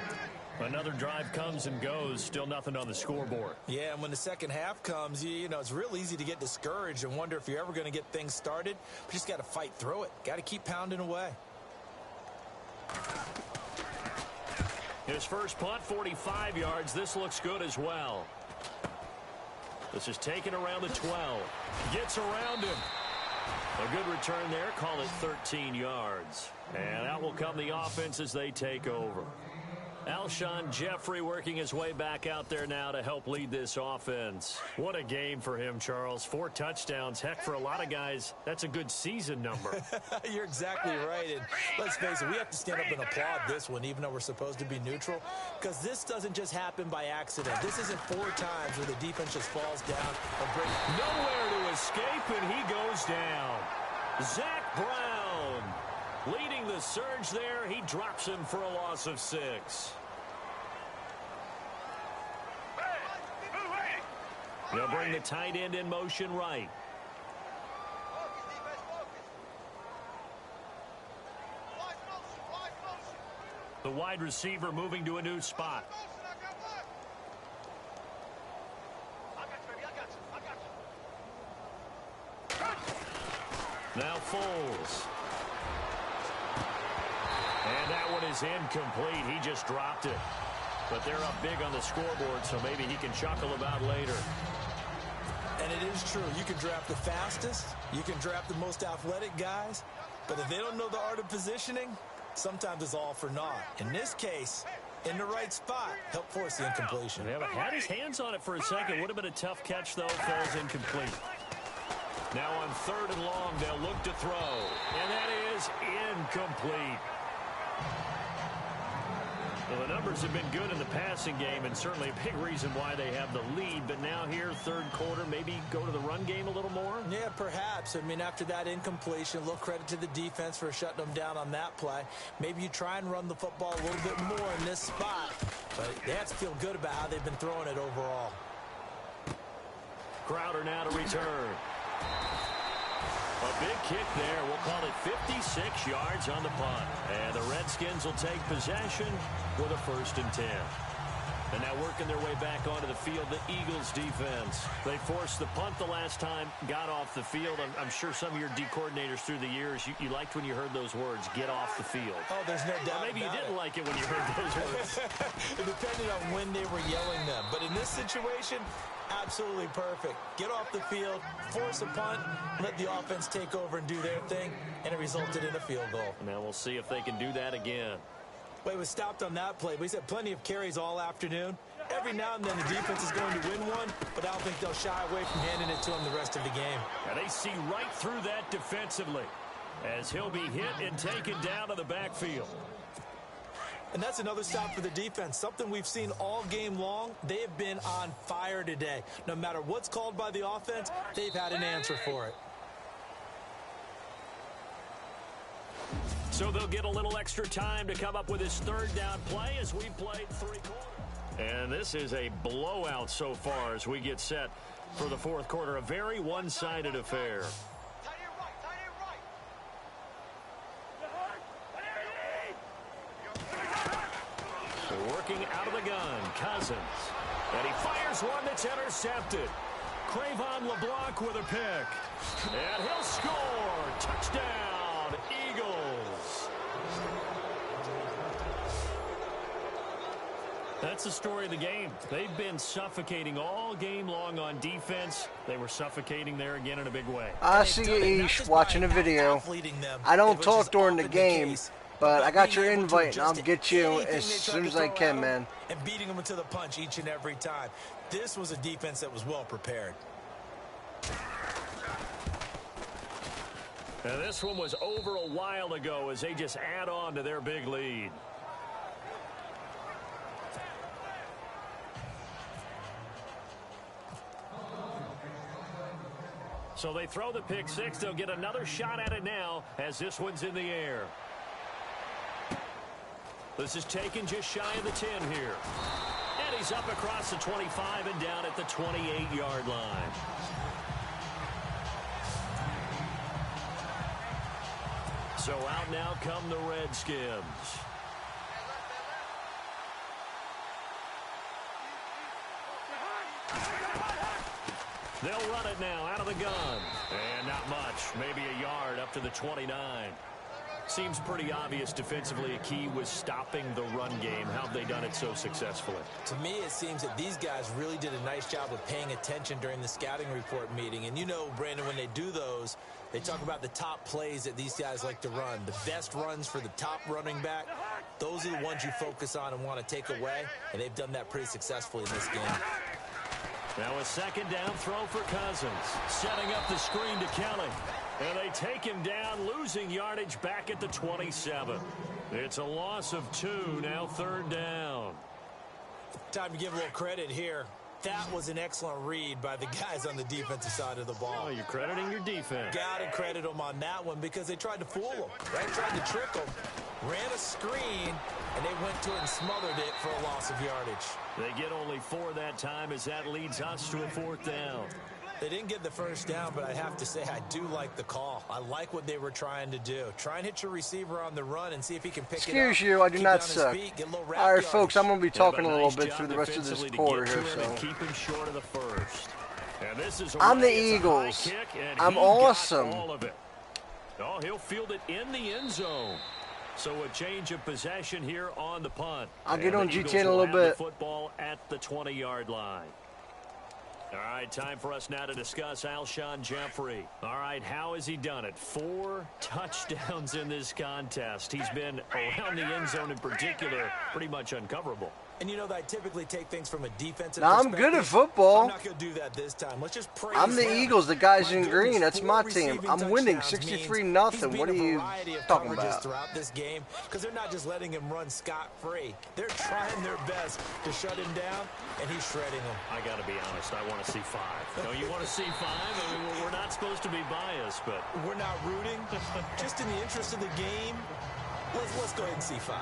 Another drive comes and goes. Still nothing on the scoreboard. Yeah, and when the second half comes, you know, it's real easy to get discouraged and wonder if you're ever going to get things started. But you just got to fight through it. Got to keep pounding away. His first punt, 45 yards. This looks good as well. This is taken around the 12. Gets around him. A good return there. Call it 13 yards. And out will come the offense as they take over. Alshon Jeffrey working his way back out there now to help lead this offense. What a game for him, Charles. 4 touchdowns. Heck, for a lot of guys, that's a good season number. You're exactly right. And let's face it, we have to stand up and applaud this one, even though we're supposed to be neutral, because this doesn't just happen by accident. This isn't 4 times where the defense just falls down or breaks. Nowhere to escape, and he goes down. Zach Brown leading the surge there. He drops him for a loss of 6. They'll bring the tight end in motion right. The wide receiver moving to a new spot. Now Foles. And that one is incomplete. He just dropped it. But they're up big on the scoreboard, so maybe he can chuckle about later. And it is true. You can draft the fastest. You can draft the most athletic guys. But if they don't know the art of positioning, sometimes it's all for naught. In this case, in the right spot, help force the incompletion. Yeah, but had his hands on it for a second. Would have been a tough catch, though. Falls incomplete. Now on 3rd and long, they'll look to throw. And that is incomplete. Well, the numbers have been good in the passing game, and certainly a big reason why they have the lead. But now here, 3rd quarter, maybe go to the run game a little more? Yeah, perhaps. I mean, after that incompletion, a little credit to the defense for shutting them down on that play. Maybe you try and run the football a little bit more in this spot. But they have to feel good about how they've been throwing it overall. Crowder now to return. A big kick there. We'll call it 56 yards on the punt. And the Redskins will take possession with a 1st and 10. And now working their way back onto the field, the Eagles defense. They forced the punt the last time, got off the field. I'm sure some of your D coordinators through the years, you liked when you heard those words, get off the field. Oh, there's no doubt. Or maybe you didn't like it when you heard those words. It depended on when they were yelling them. But in this situation, absolutely perfect. Get off the field, force a punt, let the offense take over and do their thing, and it resulted in a field goal. Now we'll see if they can do that again. Well, he was stopped on that play, but he's had plenty of carries all afternoon. Every now and then the defense is going to win one, but I don't think they'll shy away from handing it to him the rest of the game. Now they see right through that defensively as he'll be hit and taken down to the backfield. And that's another stop for the defense, something we've seen all game long. They have been on fire today. No matter what's called by the offense, they've had an answer for it. So they'll get a little extra time to come up with his 3rd down play as we played 3 quarters. And this is a blowout so far as we get set For the fourth quarter, a very one-sided affair. Working out of the gun, Cousins. And he fires one that's intercepted. Cravon LeBlanc with a pick. And he'll score. Touchdown, Eagles. That's the story of the game. They've been suffocating all game long on defense. They were suffocating there again in a big way. I see you, Ish, watching a video. I don't talk during the game, but I got your invite, and I'll get you as soon as I can, man. And beating them into the punch each and every time. This was a defense that was well prepared. And this one was over a while ago as they just add on to their big lead. So they throw the pick six. They'll get another shot at it now as this one's in the air. This is taken just shy of the 10 here. And he's up across the 25 and down at the 28-yard line. So out now come the Redskins. They'll run it now out of the gun. And not much. Maybe a yard up to the 29. Seems pretty obvious defensively a key was stopping the run game. How have they done it so successfully? To me, it seems that these guys really did a nice job of paying attention during the scouting report meeting. And you know, Brandon, when they do those, they talk about the top plays that these guys like to run. The best runs for the top running back, those are the ones you focus on and want to take away. And they've done that pretty successfully in this game. Now a second down throw for Cousins. Setting up the screen to Kelly. And they take him down, losing yardage back at the 27. It's a loss of 2, now third down. Time to give a little credit here. That was an excellent read by the guys on the defensive side of the ball. Oh, you're crediting your defense. Got to credit them on that one because they tried to fool them, right? Tried to trick them. Ran a screen, and they went to it and smothered it for a loss of yardage. They get only 4 that time as that leads us to a fourth down. They didn't get the first down, but I have to say I do like the call. I like what they were trying to do. Try and hit your receiver on the run and see if he can pick it up. Excuse you, I do not suck. All right, folks, I'm going to be talking a little bit through the rest of this quarter here. So keep him short of the first. And this is I'm the Eagles. I'm awesome. All of it. Oh, he'll field it in the end zone. So a change of possession here on the punt. I'll get on GTA in a little bit. Football at the 20-yard line. All right, time for us now to discuss Alshon Jeffrey. All right, how has he done it? 4 touchdowns in this contest. He's been around the end zone in particular, pretty much uncoverable. And you know that I typically take things from a defensive now, perspective. I'm good at football. I'm not going to do that this time. Let's just praise I'm the him. Eagles, the guys in green. goodness, That's my 4 team. receiving I'm winning touchdowns 63-0. What are you talking about? Throughout this game, because they're not just letting him run scot-free. They're trying their best to shut him down, and he's shredding them. I got to be honest. I want to see 5. No, you want to see 5? I mean, we're not supposed to be biased, but we're not rooting. Just in the interest of the game, let's go ahead and see 5.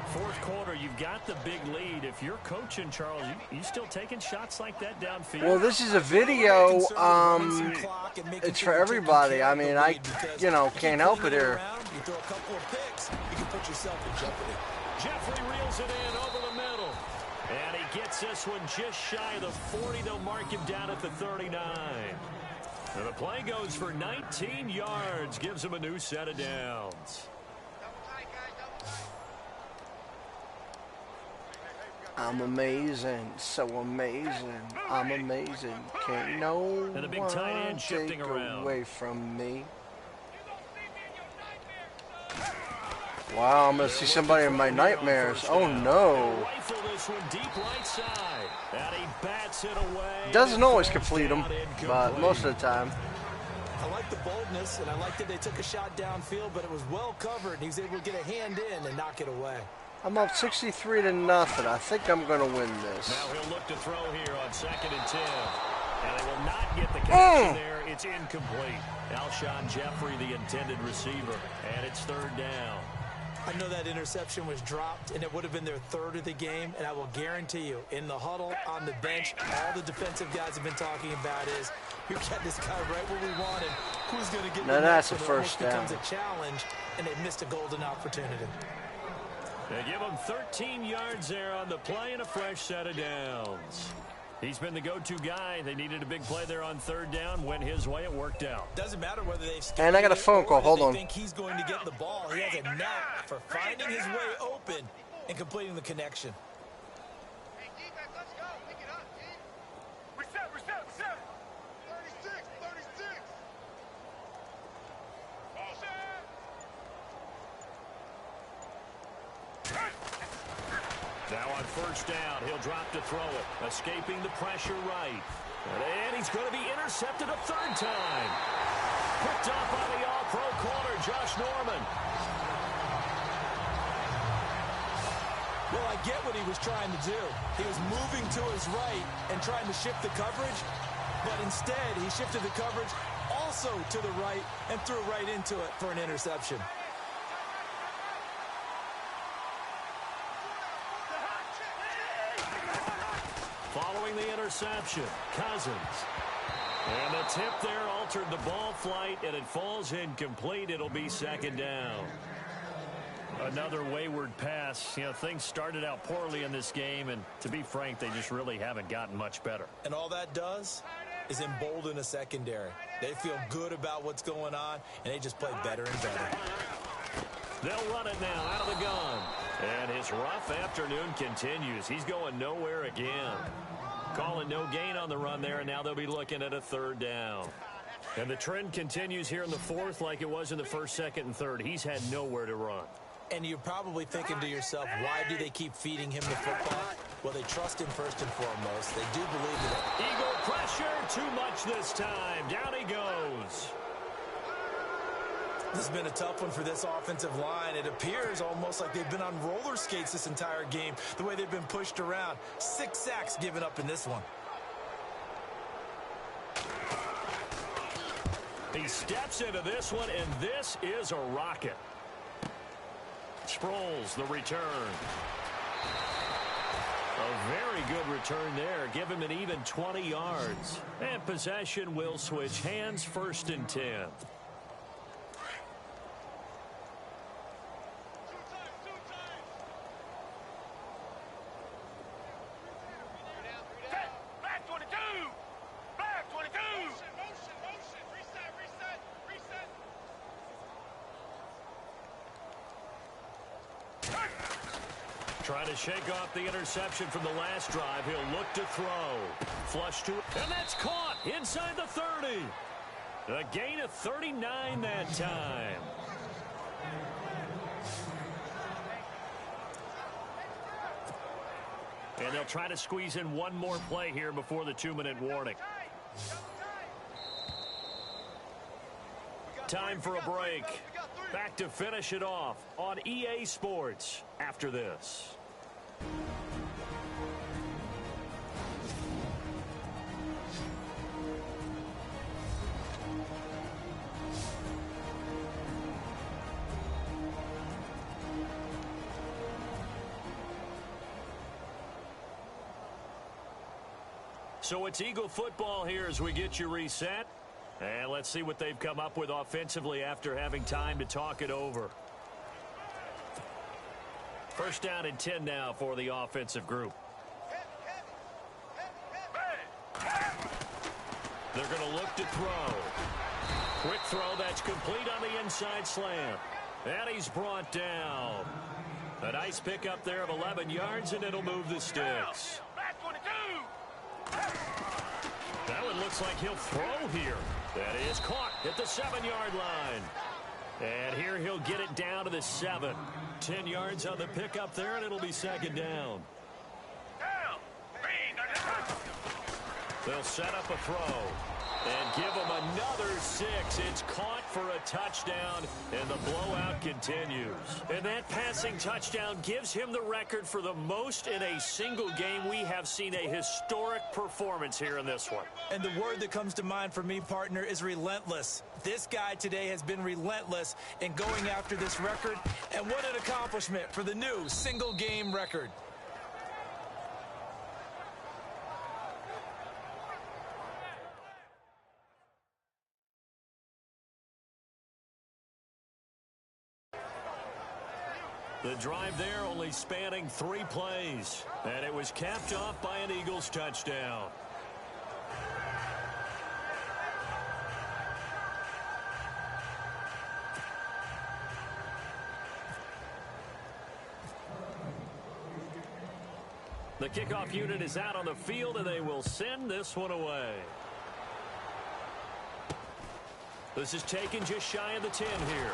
Fourth quarter, you've got the big lead. If you're coaching, Charles, you still taking shots like that downfield? Well, this is a video. It's for everybody. I mean, I can't help it here. You throw a couple of picks, you can put yourself in jeopardy. Jeffrey reels it in over the middle. And he gets this one just shy of the 40. They'll mark him down at the 39. And the play goes for 19 yards. Gives him a new set of downs. I'm amazing, so amazing. I'm amazing. Can't no one take away from me. Wow, I'm going to see somebody in my nightmares. Oh, no. Doesn't always complete them, but most of the time. I like the boldness, and I like that they took a shot downfield, but it was well covered, and he was able to get a hand in and knock it away. I'm up 63-0. I think I'm going to win this. Now he'll look to throw here on 2nd and 10. And they will not get the connection there. It's incomplete. Alshon Jeffrey, the intended receiver. And it's 3rd down. I know that interception was dropped, and it would have been their third of the game, and I will guarantee you, in the huddle, on the bench, all the defensive guys have been talking about is, we got this guy right where we want him. Who's going to get now the that's next a one? It first almost down. becomes a challenge, and they missed a golden opportunity. They give him 13 yards there on the play and a fresh set of downs. He's been the go-to guy. They needed a big play there on third down. Went his way. It worked out. Doesn't matter whether they've And I got a phone call. Hold on. think he's going to get the ball. He has a knack for finding his way open and completing the connection. Hey, defense, let's go. Pick it up, team. Reset. 36. Now on first down, he'll drop to throw it. Escaping the pressure right. And he's going to be intercepted a third time. Picked up by the all-pro corner, Josh Norman. Well, I get what he was trying to do. He was moving to his right and trying to shift the coverage, but instead he shifted the coverage also to the right and threw right into it for an interception. Following the interception, Cousins. And the tip there altered the ball flight, and it falls incomplete. It'll be second down. Another wayward pass. You know, things started out poorly in this game, and to be frank, they just really haven't gotten much better. And all that does is embolden a secondary. They feel good about what's going on, and they just play better and better. They'll run it now out of the gun. And his rough afternoon continues. He's going nowhere again. Calling no gain on the run there, and now they'll be looking at a third down. And the trend continues here in the fourth like it was in the first, second, and third. He's had nowhere to run. And you're probably thinking to yourself, why do they keep feeding him the football? Well, they trust him first and foremost. They do believe that. Eagle pressure, too much this time. Down he goes. This has been a tough one for this offensive line. It appears almost like they've been on roller skates this entire game, the way they've been pushed around. 6 sacks given up in this one. He steps into this one, and this is a rocket. Sproles, the return. A very good return there. Give him an even 20 yards. And possession will switch hands, 1st and 10. Trying to shake off the interception from the last drive. He'll look to throw. Flush to it. And that's caught inside the 30. A gain of 39 that time. And they'll try to squeeze in one more play here before the 2-minute warning. Time for a break. Back to finish it off on EA Sports after this. So it's Eagle football here as we get you reset. And let's see what they've come up with offensively after having time to talk it over. First down and 10 now for the offensive group. They're going to look to throw. Quick throw that's complete on the inside slant. And he's brought down. A nice pickup there of 11 yards, and it'll move the sticks. That one looks like he'll throw here. That is caught at the 7-yard line. And here he'll get it down to the 7. 10 yards on the pickup there, and it'll be second down. They'll set up a throw and give him another 6. It's caught for a touchdown, and the blowout continues. And that passing touchdown gives him the record for the most in a single game. We have seen a historic performance here in this one. And the word that comes to mind for me, partner, is relentless. This guy today has been relentless in going after this record, and what an accomplishment for the new single-game record. The drive there only spanning 3 plays, and it was capped off by an Eagles touchdown. The kickoff unit is out on the field, and they will send this one away. This is taken just shy of the 10 here.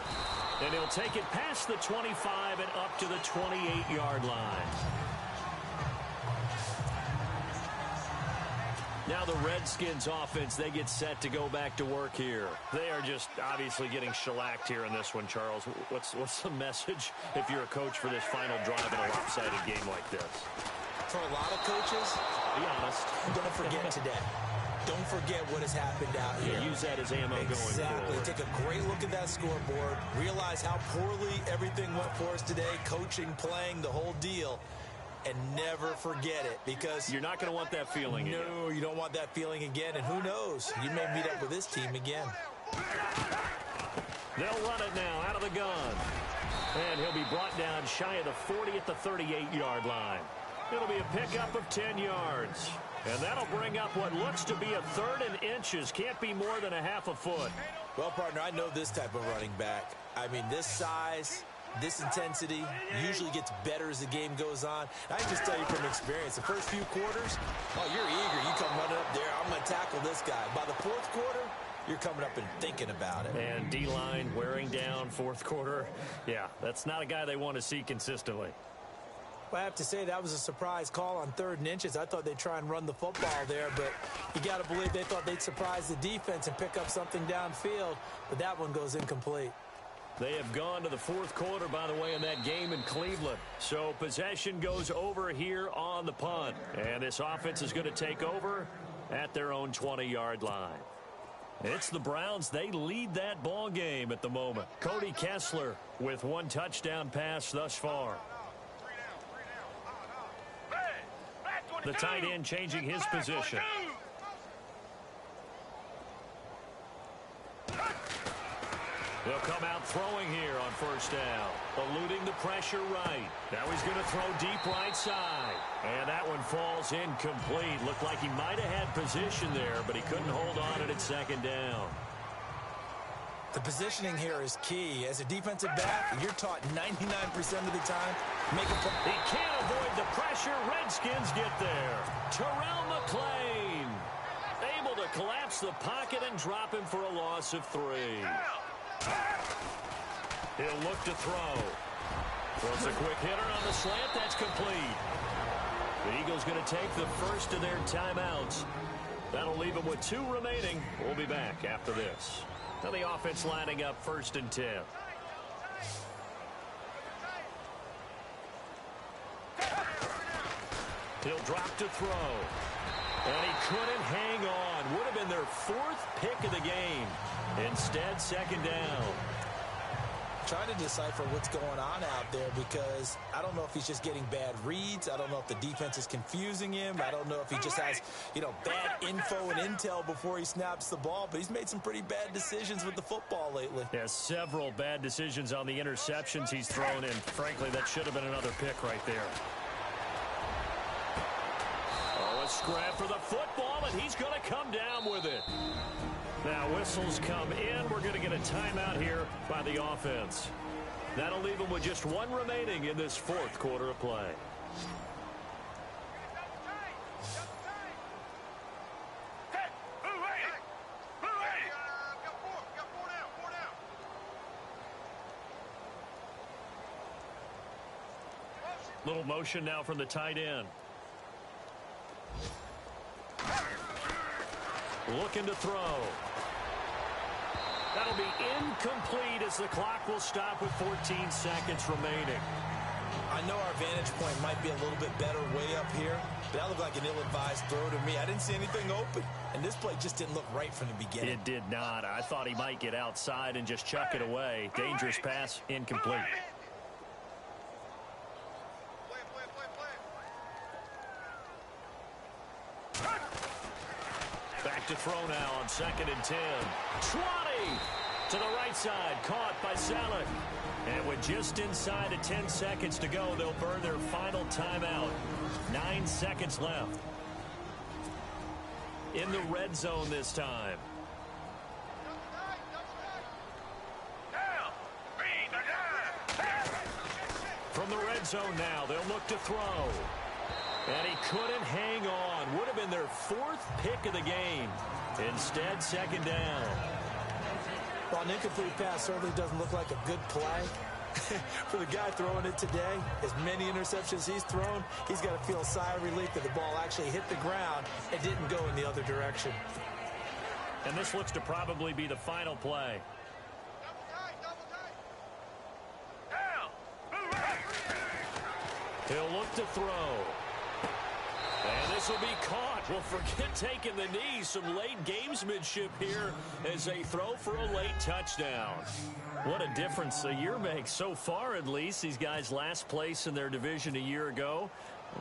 And he'll take it past the 25 and up to the 28-yard line. Now the Redskins offense, they get set to go back to work here. They are just obviously getting shellacked here in this one, Charles. What's the message if you're a coach for this final drive in a lopsided game like this? For a lot of coaches, be honest, don't forget today. Don't forget what has happened out here. Use that as ammo going forward. Exactly. Take a great look at that scoreboard. Realize how poorly everything went for us today. Coaching, playing, the whole deal. And never forget it, because you're not going to want that feeling again. No, you don't want that feeling again. And who knows? You may meet up with this team again. They'll run it now out of the gun. And he'll be brought down shy of the 40 at the 38-yard line. It'll be a pickup of 10 yards. And that'll bring up what looks to be a 3rd and inches. Can't be more than a half a foot. Well, partner, I know this type of running back. I mean, this size, this intensity usually gets better as the game goes on. I can just tell you from experience, the first few quarters, oh, you're eager. You come running up there, I'm going to tackle this guy. By the 4th quarter, you're coming up and thinking about it. And D-line wearing down 4th quarter. Yeah, that's not a guy they want to see consistently. Well, I have to say that was a surprise call on 3rd and inches. I thought they'd try and run the football there, but you got to believe they thought they'd surprise the defense and pick up something downfield, but that one goes incomplete. They have gone to the 4th quarter, by the way, in that game in Cleveland. So possession goes over here on the punt, and this offense is going to take over at their own 20-yard line. It's the Browns. They lead that ball game at the moment. Cody Kessler with 1 touchdown pass thus far. The tight end changing his position. They'll come out throwing here on 1st down. Eluding the pressure right. Now he's going to throw deep right side. And that one falls incomplete. Looked like he might have had position there, but he couldn't hold on at 2nd down. The positioning here is key. As a defensive back, you're taught 99% of the time, make a play. He can't avoid the pressure. Redskins get there. Terrell McClain able to collapse the pocket and drop him for a loss of 3. He'll look to throw. Throws a quick hitter on the slant. That's complete. The Eagles going to take the first of their timeouts. That'll leave them with 2 remaining. We'll be back after this. Now the offense lining up 1st and 10. He'll drop to throw. And he couldn't hang on. Would have been their 4th pick of the game. Instead, 2nd down. Trying to decipher what's going on out there, because I don't know if he's just getting bad reads. I don't know if the defense is confusing him. I don't know if he just has, bad info and intel before he snaps the ball. But he's made some pretty bad decisions with the football lately. Yeah, several bad decisions on the interceptions he's thrown in. Frankly, that should have been another pick right there. Oh, a scrap for the football, and he's going to come down with it. Now whistles come in. We're going to get a timeout here by the offense. That'll leave them with just 1 remaining in this 4th quarter of play. Little motion now from the tight end. Looking to throw. That'll be incomplete as the clock will stop with 14 seconds remaining. I know our vantage point might be a little bit better way up here, but that looked like an ill-advised throw to me. I didn't see anything open, and this play just didn't look right from the beginning. It did not. I thought he might get outside and just chuck it away. Dangerous pass, incomplete. Back to throw now on 2nd and 10. 20 to the right side, caught by Salek. And with just inside of 10 seconds to go, they'll burn their final timeout. 9 seconds left. In the red zone this time. From the red zone now, they'll look to throw. And he couldn't hang on. Would have been their 4th pick of the game. Instead, 2nd down. Well, an incomplete pass certainly doesn't look like a good play. For the guy throwing it today, as many interceptions he's thrown, he's got to feel a sigh of relief that the ball actually hit the ground and didn't go in the other direction. And this looks to probably be the final play. He'll look to throw. And this will be caught. Well, forget taking the knee. Some late gamesmanship here as they throw for a late touchdown. What a difference a year makes so far, at least. These guys last place in their division a year ago.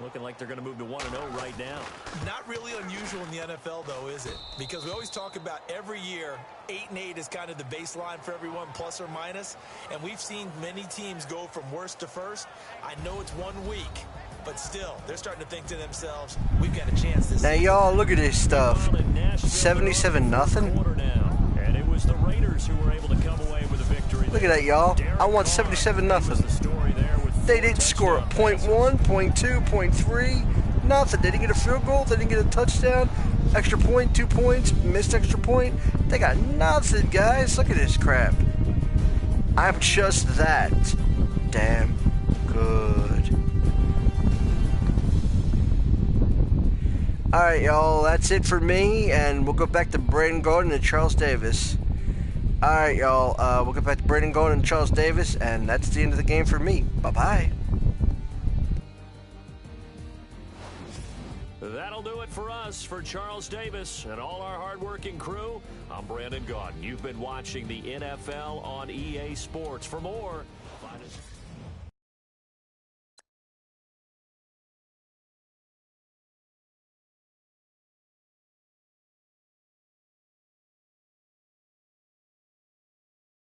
Looking like they're going to move to 1-0 right now. Not really unusual in the NFL, though, is it? Because we always talk about every year, 8-8 is kind of the baseline for everyone, plus or minus. And we've seen many teams go from worst to first. I know it's 1 week. But still, they're starting to think to themselves, we've got a chance this season. Now, y'all, look at this stuff. 77-0. And it was the Raiders who were able to come away with a victory. Look at that, y'all. I want 77-0. They didn't score a .1, .2, .3, nothing. They didn't get a field goal. They didn't get a touchdown. Extra point, 2 points, missed extra point. They got nothing, guys. Look at this crap. I'm just that damn good. Alright, y'all, that's it for me, and we'll go back to Brandon Gordon and Charles Davis. Alright, y'all, we'll go back to Brandon Gordon and Charles Davis, and that's the end of the game for me. Bye-bye. That'll do it for us. For Charles Davis and all our hardworking crew, I'm Brandon Gordon. You've been watching the NFL on EA Sports. For more,